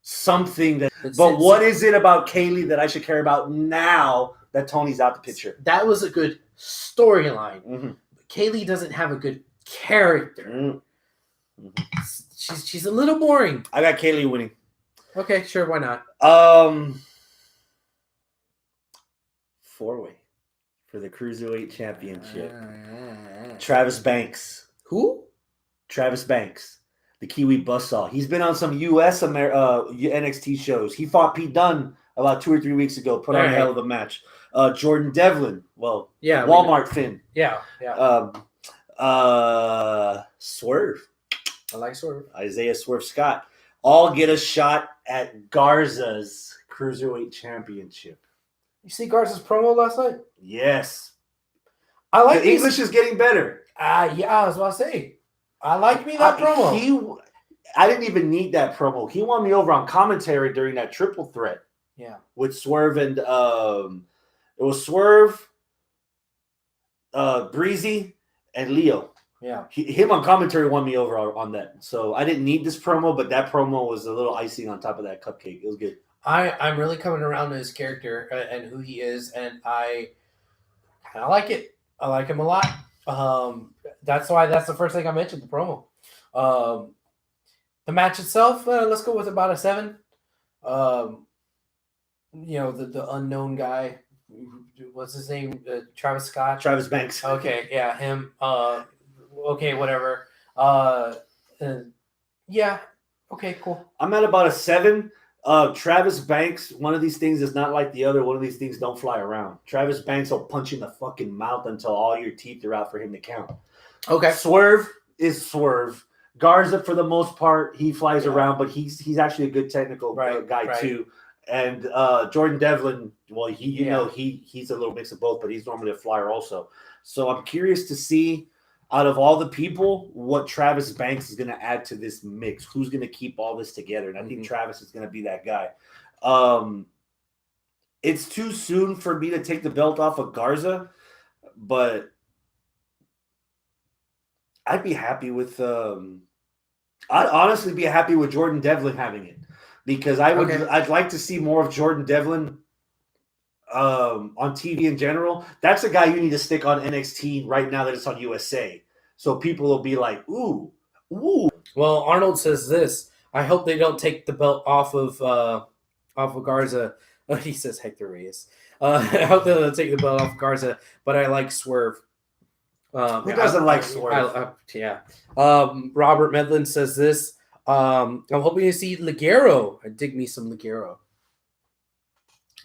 something that. But what is it about Kaylee that I should care about now that Tony's out the picture? That was a good storyline. Mm-hmm. Kaylee doesn't have a good character. Mm-hmm. She's a little boring. I got Kaylee winning. Okay, sure, why not? 4-way for the Cruiserweight Championship. Travis Banks. Who? Travis Banks. the Kiwi Buzzsaw. He's been on some NXT shows. He fought Pete Dunne about 2 or 3 weeks ago. Put on a hell of a match. Jordan Devlin. Well, Walmart Finn. Yeah. Swerve. I like Swerve. Isaiah Swerve Scott. All get a shot at Garza's Cruiserweight Championship. You see Garza's promo last night? Yes. I like the English is getting better. Yeah, I was about to say. I like me that promo. I didn't even need that promo. He won me over on commentary during that triple threat. Yeah. With Swerve and it was Swerve, Breezy, and Leo. Yeah. Him on commentary won me over on that. So I didn't need this promo, but that promo was a little icing on top of that cupcake. It was good. I'm really coming around to his character and who he is, and I kind of like it. I like him a lot. That's why that's the first thing I mentioned, the promo. The match itself, let's go with about a 7. The unknown guy, what's his name? Travis Scott? Travis Banks. Okay, yeah, him. Okay, whatever. Yeah, okay, cool. I'm at about a 7. Travis Banks, one of these things is not like the other. One of these things don't fly around. Travis Banks will punch you in the fucking mouth until all your teeth are out for him to count. Okay. Swerve is Swerve. Garza, for the most part, he flies around, but he's actually a good technical guy too. And Jordan Devlin, well, he's a little mix of both, but he's normally a flyer also. So I'm curious to see, out of all the people, what Travis Banks is going to add to this mix. Who's going to keep all this together? And I think Travis is going to be that guy. It's too soon for me to take the belt off of Garza, but I'd be happy with I'd honestly be happy with Jordan Devlin having it, because I'd like to see more of Jordan Devlin on TV in general. That's a guy you need to stick on NXT right now that it's on USA, so people will be like, ooh. Well, Arnold says this: I hope they don't take the belt off of Garza. He says Hector Reyes. I hope they don't take the belt off Garza, but I like Swerve. Who doesn't like Swerve? Robert Medlin says this. I'm hoping to see Ligero. I dig me some Ligero.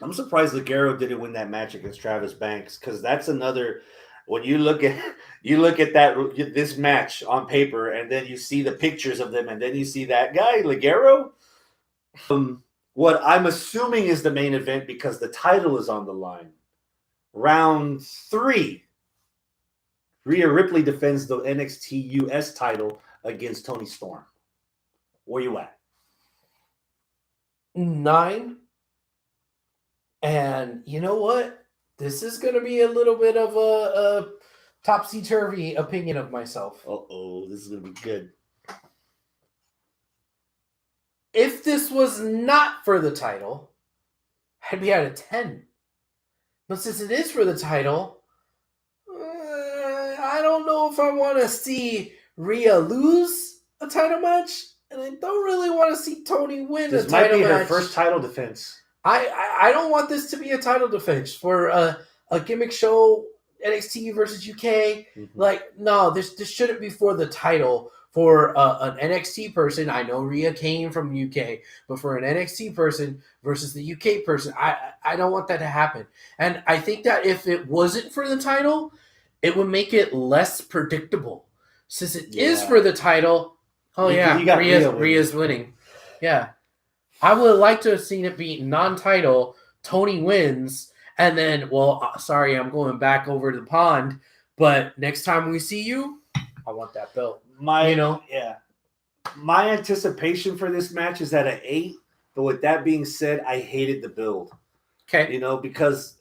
I'm surprised Ligero didn't win that match against Travis Banks, because that's another. When you look at this match on paper, and then you see the pictures of them, and then you see that guy Ligero. What I'm assuming is the main event, because the title is on the line. Round 3. Rhea Ripley defends the NXT US title against Toni Storm. Where you at? 9. And you know what? This is going to be a little bit of a topsy-turvy opinion of myself. Uh-oh, this is going to be good. If this was not for the title, I'd be at a 10. But since it is for the title, I don't know if I want to see Rhea lose a title match, and I don't really want to see Toni win a title match. This might be her first title defense. I don't want this to be a title defense for a gimmick show, NXT versus UK. Like, no, this shouldn't be for the title. For an NXT person, I know Rhea came from UK, but for an NXT person versus the UK person, I don't want that to happen. And I think that if it wasn't for the title, it would make it less predictable. Since it is for the title, Rhea's winning. Yeah. I would like to have seen it be non-title, Toni wins, and then, sorry, I'm going back over the pond, but next time we see you, I want that belt. My anticipation for this match is at an 8, but with that being said, I hated the build. Okay. Because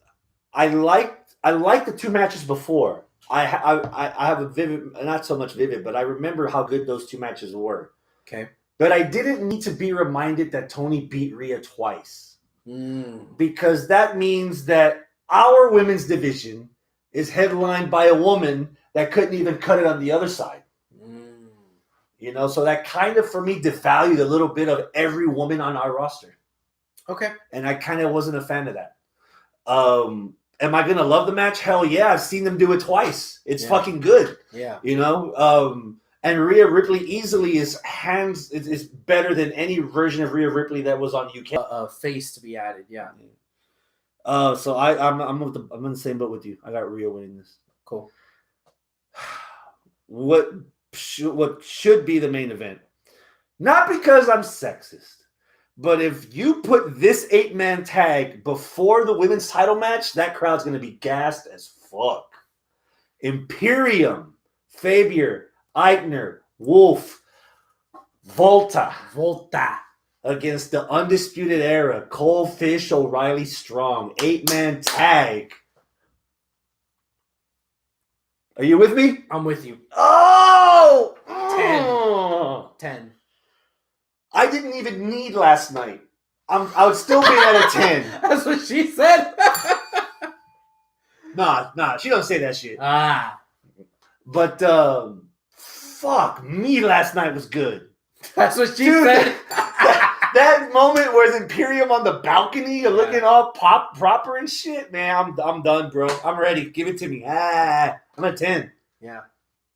I liked the 2 matches before. I have a vivid, not so much vivid, but I remember how good those 2 matches were. Okay. But I didn't need to be reminded that Toni beat Rhea twice. Because that means that our women's division is headlined by a woman that couldn't even cut it on the other side. So that kind of, for me, devalued a little bit of every woman on our roster. Okay. And I kind of wasn't a fan of that. Am I going to love the match? Hell yeah. I've seen them do it twice. It's fucking good. Yeah. And And Rhea Ripley easily is better than any version of Rhea Ripley that was on UK. A face to be added, yeah. So I'm in the same boat with you. I got Rhea winning this. Cool. What should be the main event? Not because I'm sexist, but if you put this 8-man tag before the women's title match, that crowd's going to be gassed as fuck. Imperium, Fabier, Eichner, Wolf, Volta against the Undisputed Era, Cole, Fish, O'Reilly, Strong, 8-man tag. Are you with me? I'm with you. Oh! 10. I didn't even need last night. I would still be at a 10. That's what she said. Nah, she don't say that shit. But fuck me, last night was good. That's what she said. That moment where the Imperium on the balcony, looking all proper and shit, man. I'm done, bro. I'm ready. Give it to me. I'm at 10. Yeah.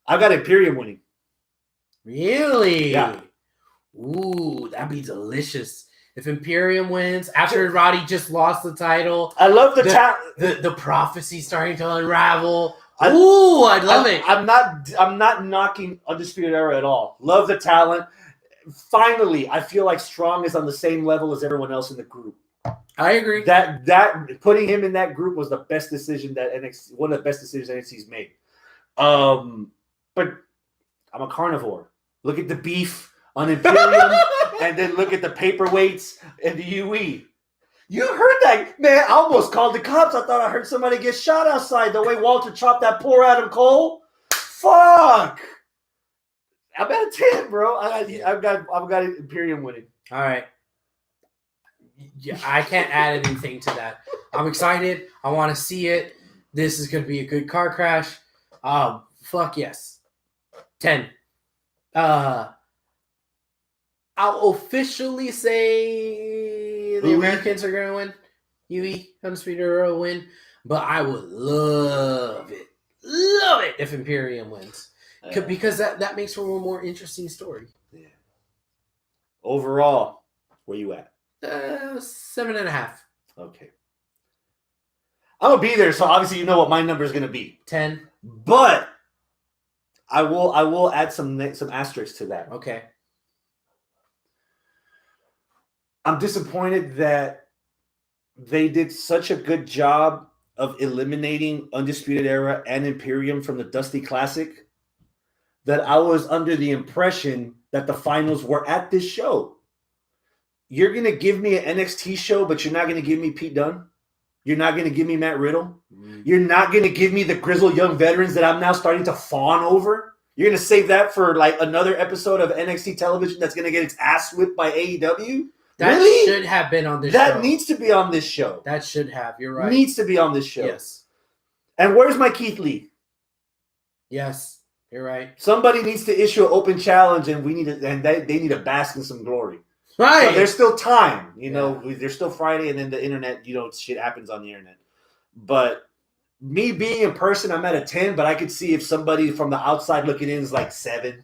I got Imperium winning. Really? Yeah. Ooh, that'd be delicious. If Imperium wins after Roddy just lost the title. I love the prophecy starting to unravel. I'd love it. I'm not knocking Undisputed Era at all. Love the talent. Finally, I feel like Strong is on the same level as everyone else in the group. I agree. That putting him in that group was the best decision one of the best decisions NXT's made. But I'm a carnivore. Look at the beef on Imperium, and then look at the paperweights and the UE. You heard that, man? I almost called the cops. I thought I heard somebody get shot outside the way Walter chopped that poor Adam Cole. Fuck. I'm at a 10, bro. I've got Imperium winning. All right. Yeah, I can't add anything to that. I'm excited. I want to see it. This is going to be a good car crash. Fuck yes. 10. I'll officially say the Americans are going to win. UE, Undisputed Era win. But I would love it if Imperium wins. Because that makes for a more interesting story. Yeah. Overall, where you at? 7.5. Okay. I'm gonna be there, so obviously you know what my number is gonna be. 10. But I will add some asterisks to that. Okay. I'm disappointed that they did such a good job of eliminating Undisputed Era and Imperium from the Dusty Classic that I was under the impression that the finals were at this show. You're going to give me an NXT show, but you're not going to give me Pete Dunne? You're not going to give me Matt Riddle? You're not going to give me the grizzled young veterans that I'm now starting to fawn over? You're going to save that for like another episode of NXT television that's going to get its ass whipped by AEW? That really? Should have been on this show. That needs to be on this show. That should have. You're right. Needs to be on this show. Yes. And where's my Keith Lee? Yes. You're right. Somebody needs to issue an open challenge, and they need to bask in some glory. Right. So there's still time, There's still Friday, and then the internet, shit happens on the internet. But me being in person, I'm at a 10. But I could see if somebody from the outside looking in is like 7.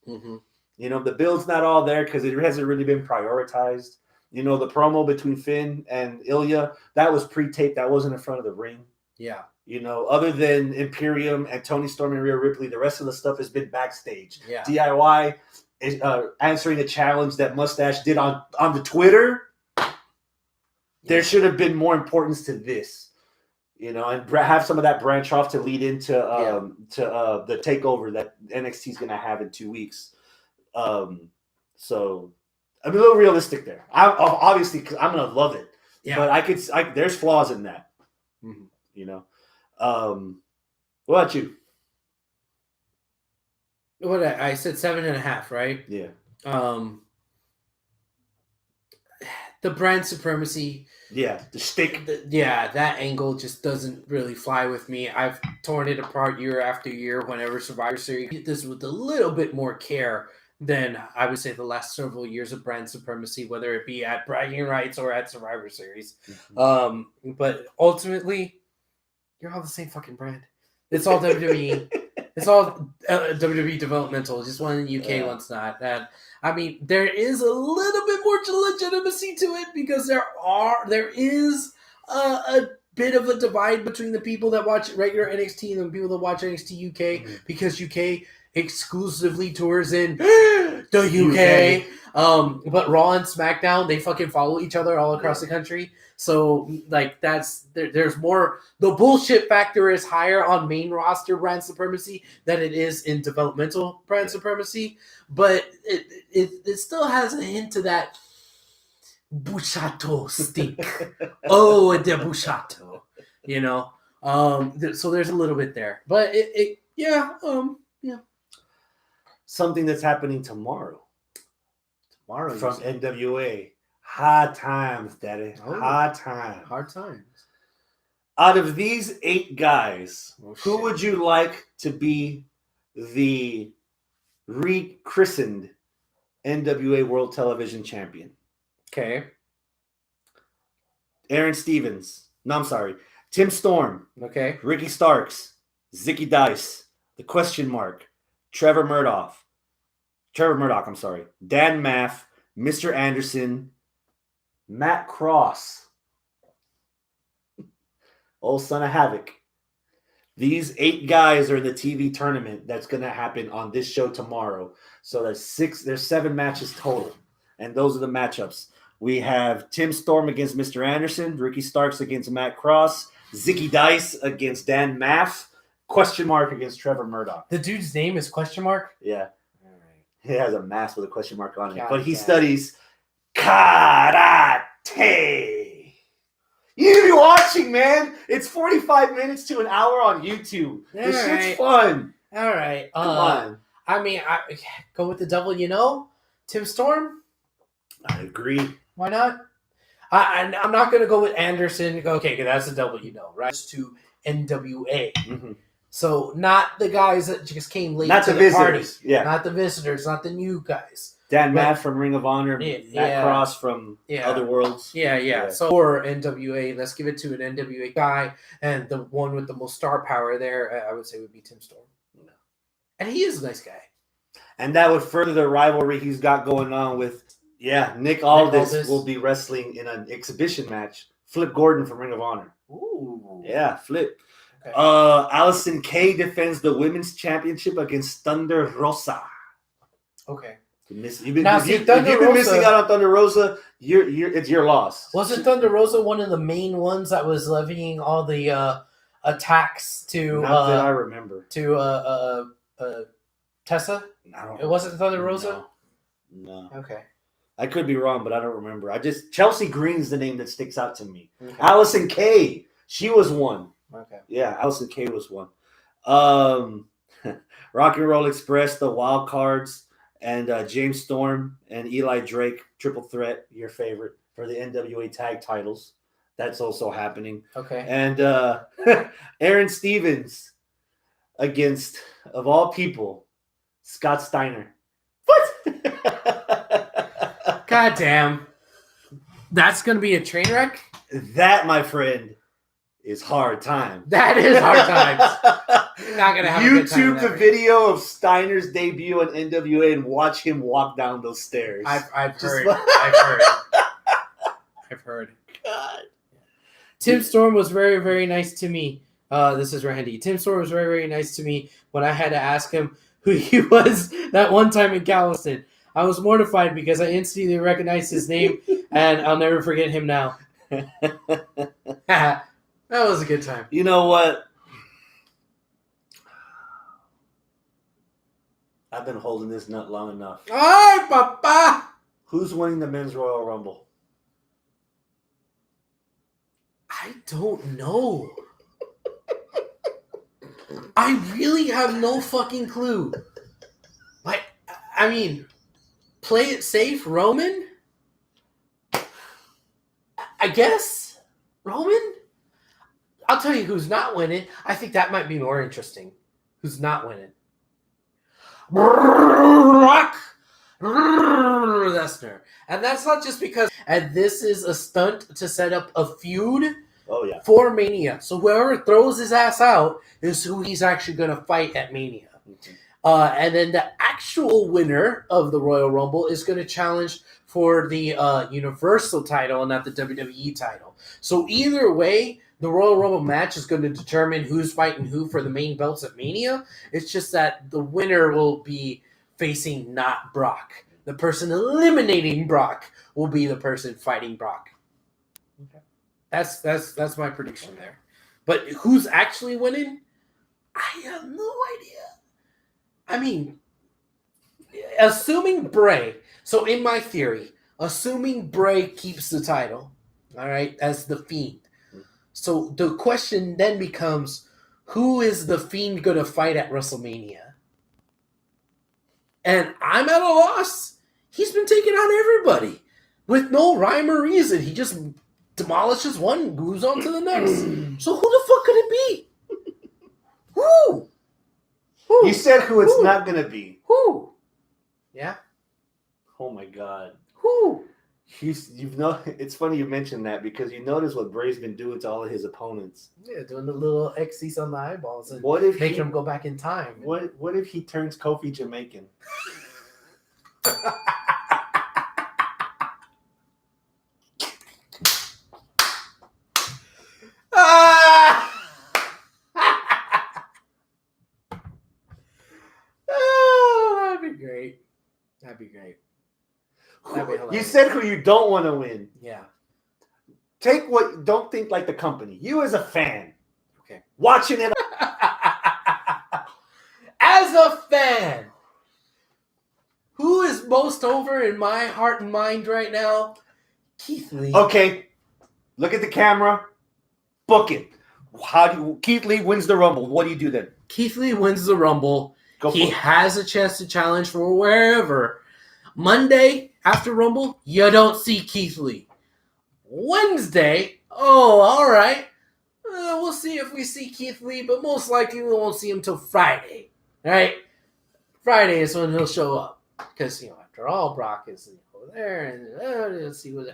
Mm-hmm. The build's not all there because it hasn't really been prioritized. The promo between Finn and Ilya, that was pre-taped. That wasn't in front of the ring. Yeah. Other than Imperium and Tony Storm and Rhea Ripley, the rest of the stuff has been backstage. Yeah. DIY is answering a challenge that Mustache did on the Twitter. There should have been more importance to this, and have some of that branch off to lead into the takeover that NXT is going to have in 2 weeks. So I'm a little realistic there. Obviously, because I'm going to love it. Yeah. But there's flaws in that. Mm-hmm. What about you? What I said 7.5, right? Yeah. The brand supremacy. Yeah, the stick. That angle just doesn't really fly with me. I've torn it apart year after year whenever Survivor Series did this with a little bit more care than I would say the last several years of brand supremacy, whether it be at bragging rights or at Survivor Series. Mm-hmm. But ultimately, you're all the same fucking brand. It's all WWE. It's all WWE developmental. Just one in the UK, one's not. And I mean, there is a little bit more legitimacy to it because there is a bit of a divide between the people that watch regular NXT and the people that watch NXT UK because UK exclusively tours in the UK. But Raw and SmackDown, they fucking follow each other all across the country. So, like, there's more. The bullshit factor is higher on main roster brand supremacy than it is in developmental brand supremacy. But it still has a hint of that Bushato stink. Oh, the Bushato. You know? So there's a little bit there. But yeah. Something that's happening tomorrow. From NWA. Hard times, daddy. Hard times. Hard times. Out of these 8 guys, who would you like to be the rechristened NWA World Television Champion? Okay. Aaron Stevens. No, I'm sorry. Tim Storm. Okay. Ricky Starks. Zicky Dice. The Question Mark. Trevor Murdoch, I'm sorry. Dan Maff. Mr. Anderson. Matt Cross. Old Son of Havoc. These 8 guys are in the TV tournament that's going to happen on this show tomorrow. So there's 7 matches total. And those are the matchups. We have Tim Storm against Mr. Anderson. Ricky Starks against Matt Cross. Zicky Dice against Dan Maff. Question Mark against Trevor Murdoch. The dude's name is Question Mark? Yeah. All right. He has a mask with a question mark on it. God, but he studies karate. You need to be watching, man. It's 45 minutes to an hour on YouTube. This shit's fun. All right. Come on. I mean, I go with the devil, Tim Storm. I agree. Why not? I'm not going to go with Anderson. Okay, because that's the devil, right? It's to NWA. Mm-hmm. So not the guys that just came late not to the the visitors. party. Yeah. Not the visitors, not the new guys. Dan Matt from Ring of Honor, Matt Cross from Other Worlds. Yeah. So for NWA, let's give it to an NWA guy, and the one with the most star power there, I would say, would be Tim Storm. No. And he is a nice guy. And that would further the rivalry he's got going on with, Nick Aldis will be wrestling in an exhibition match. Flip Gordon from Ring of Honor. Ooh. Yeah, Flip. Okay. Allison Kay defends the women's championship against Thunder Rosa. Okay. If you've been missing out on Thunder Rosa, it's your loss. Wasn't Thunder Rosa one of the main ones that was levying all the attacks to? Not that I remember. To Tessa. It wasn't Thunder Rosa. No. Okay. I could be wrong, but I don't remember. Chelsea Green's the name that sticks out to me. Okay. Allison Kay, she was one. Okay. Yeah, Allison Kay was one. Rock and Roll Express, the Wild Cards, and James Storm and Eli Drake, Triple Threat, your favorite, for the NWA tag titles. That's also happening. Okay. And Aaron Stevens against, of all people, Scott Steiner. What? God damn. That's going to be a train wreck? That, my friend, is hard time. That is hard times. You're not going to have YouTube a good time the video of Steiner's debut on NWA and watch him walk down those stairs. I've heard. I've heard. God. Tim Storm was very, very nice to me. This is Randy. Tim Storm was very, very nice to me when I had to ask him who he was that one time in Galveston. I was mortified because I instantly recognized his name, and I'll never forget him now. That was a good time. You know what? I've been holding this nut long enough. Ay, papa! Who's winning the Men's Royal Rumble? I don't know. I really have no fucking clue. Play it safe, Roman? I guess? Roman? I'll tell you who's not winning. I think that might be more interesting. Who's not winning? Brock Lesnar. And that's not just because this is a stunt to set up a feud Oh, yeah. For Mania. So whoever throws his ass out is who he's actually going to fight at Mania. Mm-hmm. And then the actual winner of the Royal Rumble is going to challenge for the Universal title and not the WWE title. So either way, the Royal Rumble match is going to determine who's fighting who for the main belts at Mania. It's just that the winner will be facing not Brock. The person eliminating Brock will be the person fighting Brock. Okay. That's my prediction there. But who's actually winning? I have no idea. I mean, assuming Bray. So in my theory, assuming Bray keeps the title, all right, as the Fiend. So the question then becomes, who is the Fiend going to fight at WrestleMania? And I'm at a loss. He's been taking on everybody with no rhyme or reason. He just demolishes one, moves on to the next. So who the fuck could it be? Who? You said who it's not going to be. Who? Yeah. Oh, my God. Who? It's funny you mentioned that because you notice what Bray's been doing to all of his opponents. Yeah, doing the little X's on the eyeballs and what if making them go back in time. What if he turns Kofi Jamaican? Oh, that'd be great. That'd be great. That'd be hilarious. You said who you don't want to win. Yeah. Don't think like the company. You as a fan. Okay. Watching it. As a fan, who is most over in my heart and mind right now? Keith Lee. Okay. Look at the camera. Book it. Keith Lee wins the Rumble. What do you do then? Keith Lee wins the Rumble. He has a chance to challenge for wherever. Monday, after Rumble, you don't see Keith Lee. Wednesday, all right. We'll see if we see Keith Lee, but most likely we won't see him till Friday. All right? Friday is when he'll show up. Because, after all, Brock is over there. And let's see, was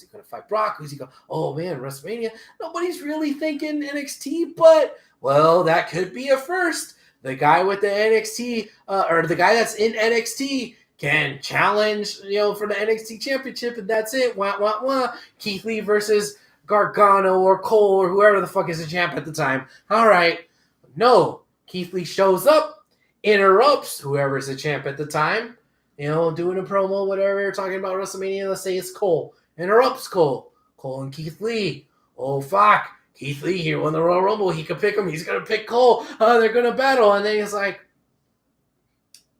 he going to fight Brock? Who's he going? Oh, man, WrestleMania. Nobody's really thinking NXT, but, well, that could be a first. The guy with the NXT, or the guy that's in NXT can challenge, for the NXT championship, and that's it. Wah, wah, wah. Keith Lee versus Gargano or Cole or whoever the fuck is the champ at the time. All right. No. Keith Lee shows up, interrupts whoever's the champ at the time, doing a promo, whatever, talking about WrestleMania. Let's say it's Cole. Interrupts Cole. Cole and Keith Lee. Oh, fuck. Keith Lee here won the Royal Rumble. He could pick him. He's going to pick Cole. They're going to battle. And then he's like,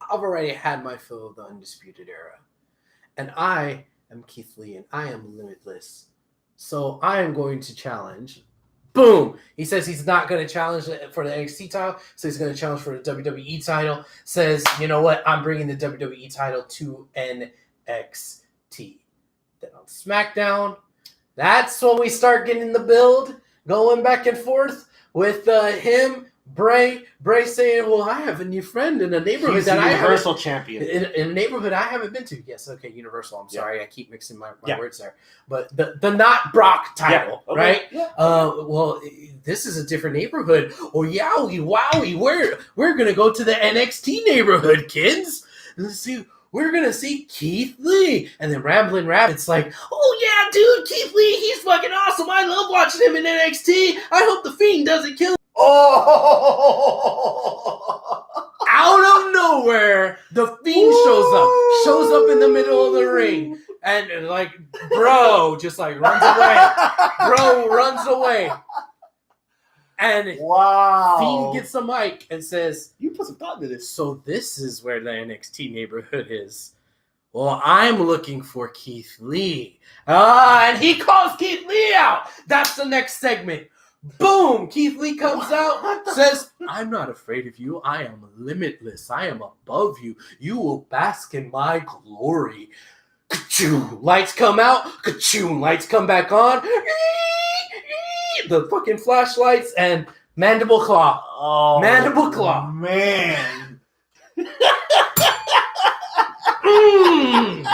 I've already had my fill of the Undisputed Era. And I am Keith Lee, and I am limitless. So I am going to challenge. Boom! He says he's not going to challenge for the NXT title, so he's going to challenge for the WWE title. Says, you know what? I'm bringing the WWE title to NXT. Then on SmackDown, that's when we start getting the build, going back and forth with him, Bray saying, well, I have a new friend in a neighborhood that I have. Universal champion. In a neighborhood I haven't been to. Yes, okay, Universal. I'm sorry. I keep mixing my words there. But the not Brock title, right? Yeah. Well, this is a different neighborhood. Oh, yowie, wowie. We're going to go to the NXT neighborhood, kids. Let's see. We're going to see Keith Lee. And then Ramblin' Rabbit's like, oh, yeah, dude, Keith Lee, he's fucking awesome. I love watching him in NXT. I hope the Fiend doesn't kill him. Oh! Out of nowhere, the Fiend shows up in the middle of the ring. And, bro just, runs away. Bro runs away. And wow. Fiend gets the mic and says, you put some thought into this. So this is where the NXT neighborhood is. Well, I'm looking for Keith Lee. And he calls Keith Lee out. That's the next segment. Boom! Keith Lee comes out, says, I'm not afraid of you. I am limitless. I am above you. You will bask in my glory. Ka-choo! Lights come out. Ka-choo! Lights come back on. The fucking flashlights and mandible claw. Oh, mandible claw. Man. Mm.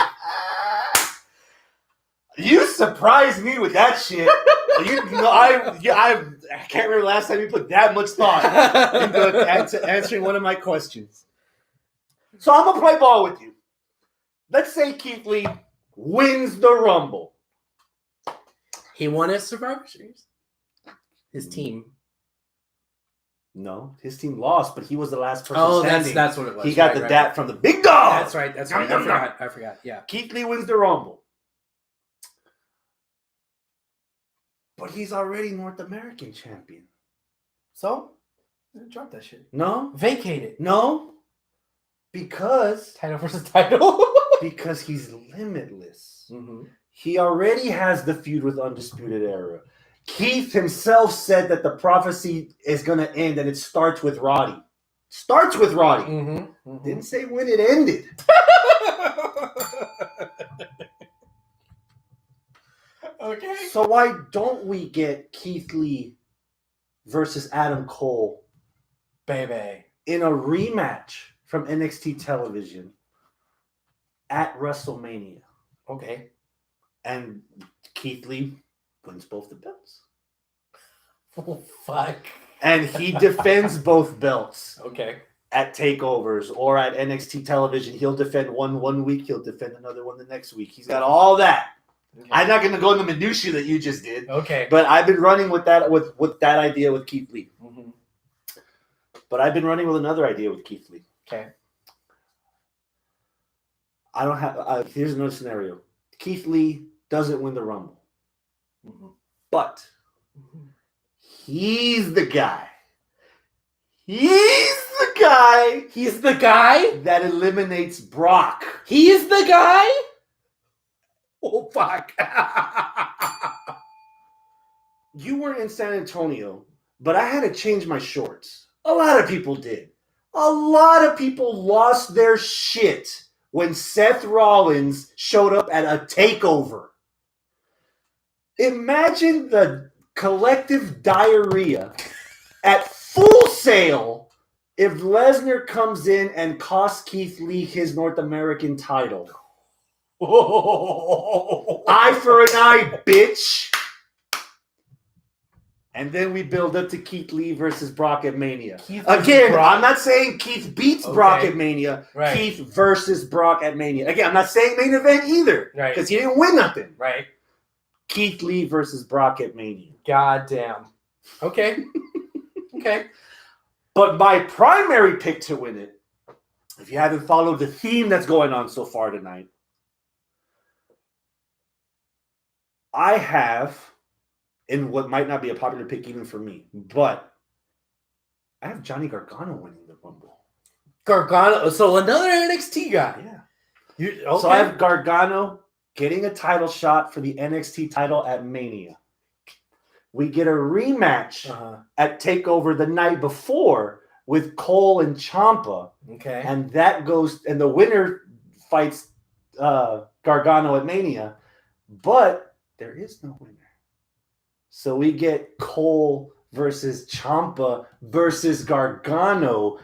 You surprise me with that shit. I can't remember the last time you put that much thought into answering one of my questions. So I'm gonna play ball with you. Let's say Keith Lee wins the Rumble. He won his Survivor Series. His team. No, his team lost, but he was the last person standing. That's what it was. He got the dat from the big dog. That's right. I forgot. Yeah. Keith Lee wins the Rumble. But he's already North American champion. So? Drop that shit. No. Vacate it. No. Because... Title versus title. Because he's limitless. Mm-hmm. He already has the feud with Undisputed Era. Keith himself said that the prophecy is going to end and it starts with Roddy. Starts with Roddy. Mm-hmm. Mm-hmm. Didn't say when it ended. Okay. So why don't we get Keith Lee versus Adam Cole, baby, in a rematch from NXT television at WrestleMania? Okay. And Keith Lee wins both the belts. Oh, fuck. And he defends both belts. Okay. At takeovers or at NXT television. He'll defend one week. He'll defend another one the next week. He's got all that. Okay. I'm not going to go into the minutiae that you just did. Okay. But I've been running with that with that idea with Keith Lee. Mm-hmm. But I've been running with another idea with Keith Lee. Okay. I don't have. Here's another scenario. Keith Lee doesn't win the Rumble, but he's the guy. He's the guy that eliminates Brock. He's the guy? Oh, fuck. You were in San Antonio, but I had to change my shorts. A lot of people did. A lot of people lost their shit when Seth Rollins showed up at a takeover. Imagine the collective diarrhea at Full Sail if Lesnar comes in and costs Keith Lee his North American title. Eye for an eye, bitch. And then we build up to Keith Lee versus Brock at Mania. Again, I'm not saying Keith beats Brock at Mania. Right. Keith versus Brock at Mania. Again, I'm not saying main event either. Right. Because he didn't win nothing. Right. Keith Lee versus Brock at Mania. God damn. Okay. Okay. But my primary pick to win it, if you haven't followed the theme that's going on so far tonight, I have, in what might not be a popular pick even for me, but I have Johnny Gargano winning the Rumble. Gargano, so another NXT guy. Yeah. Okay. So I have Gargano getting a title shot for the NXT title at Mania. We get a rematch at TakeOver the night before with Cole and Ciampa. Okay. And that goes, and the winner fights Gargano at Mania. But there is no winner. So we get Cole versus Ciampa versus Gargano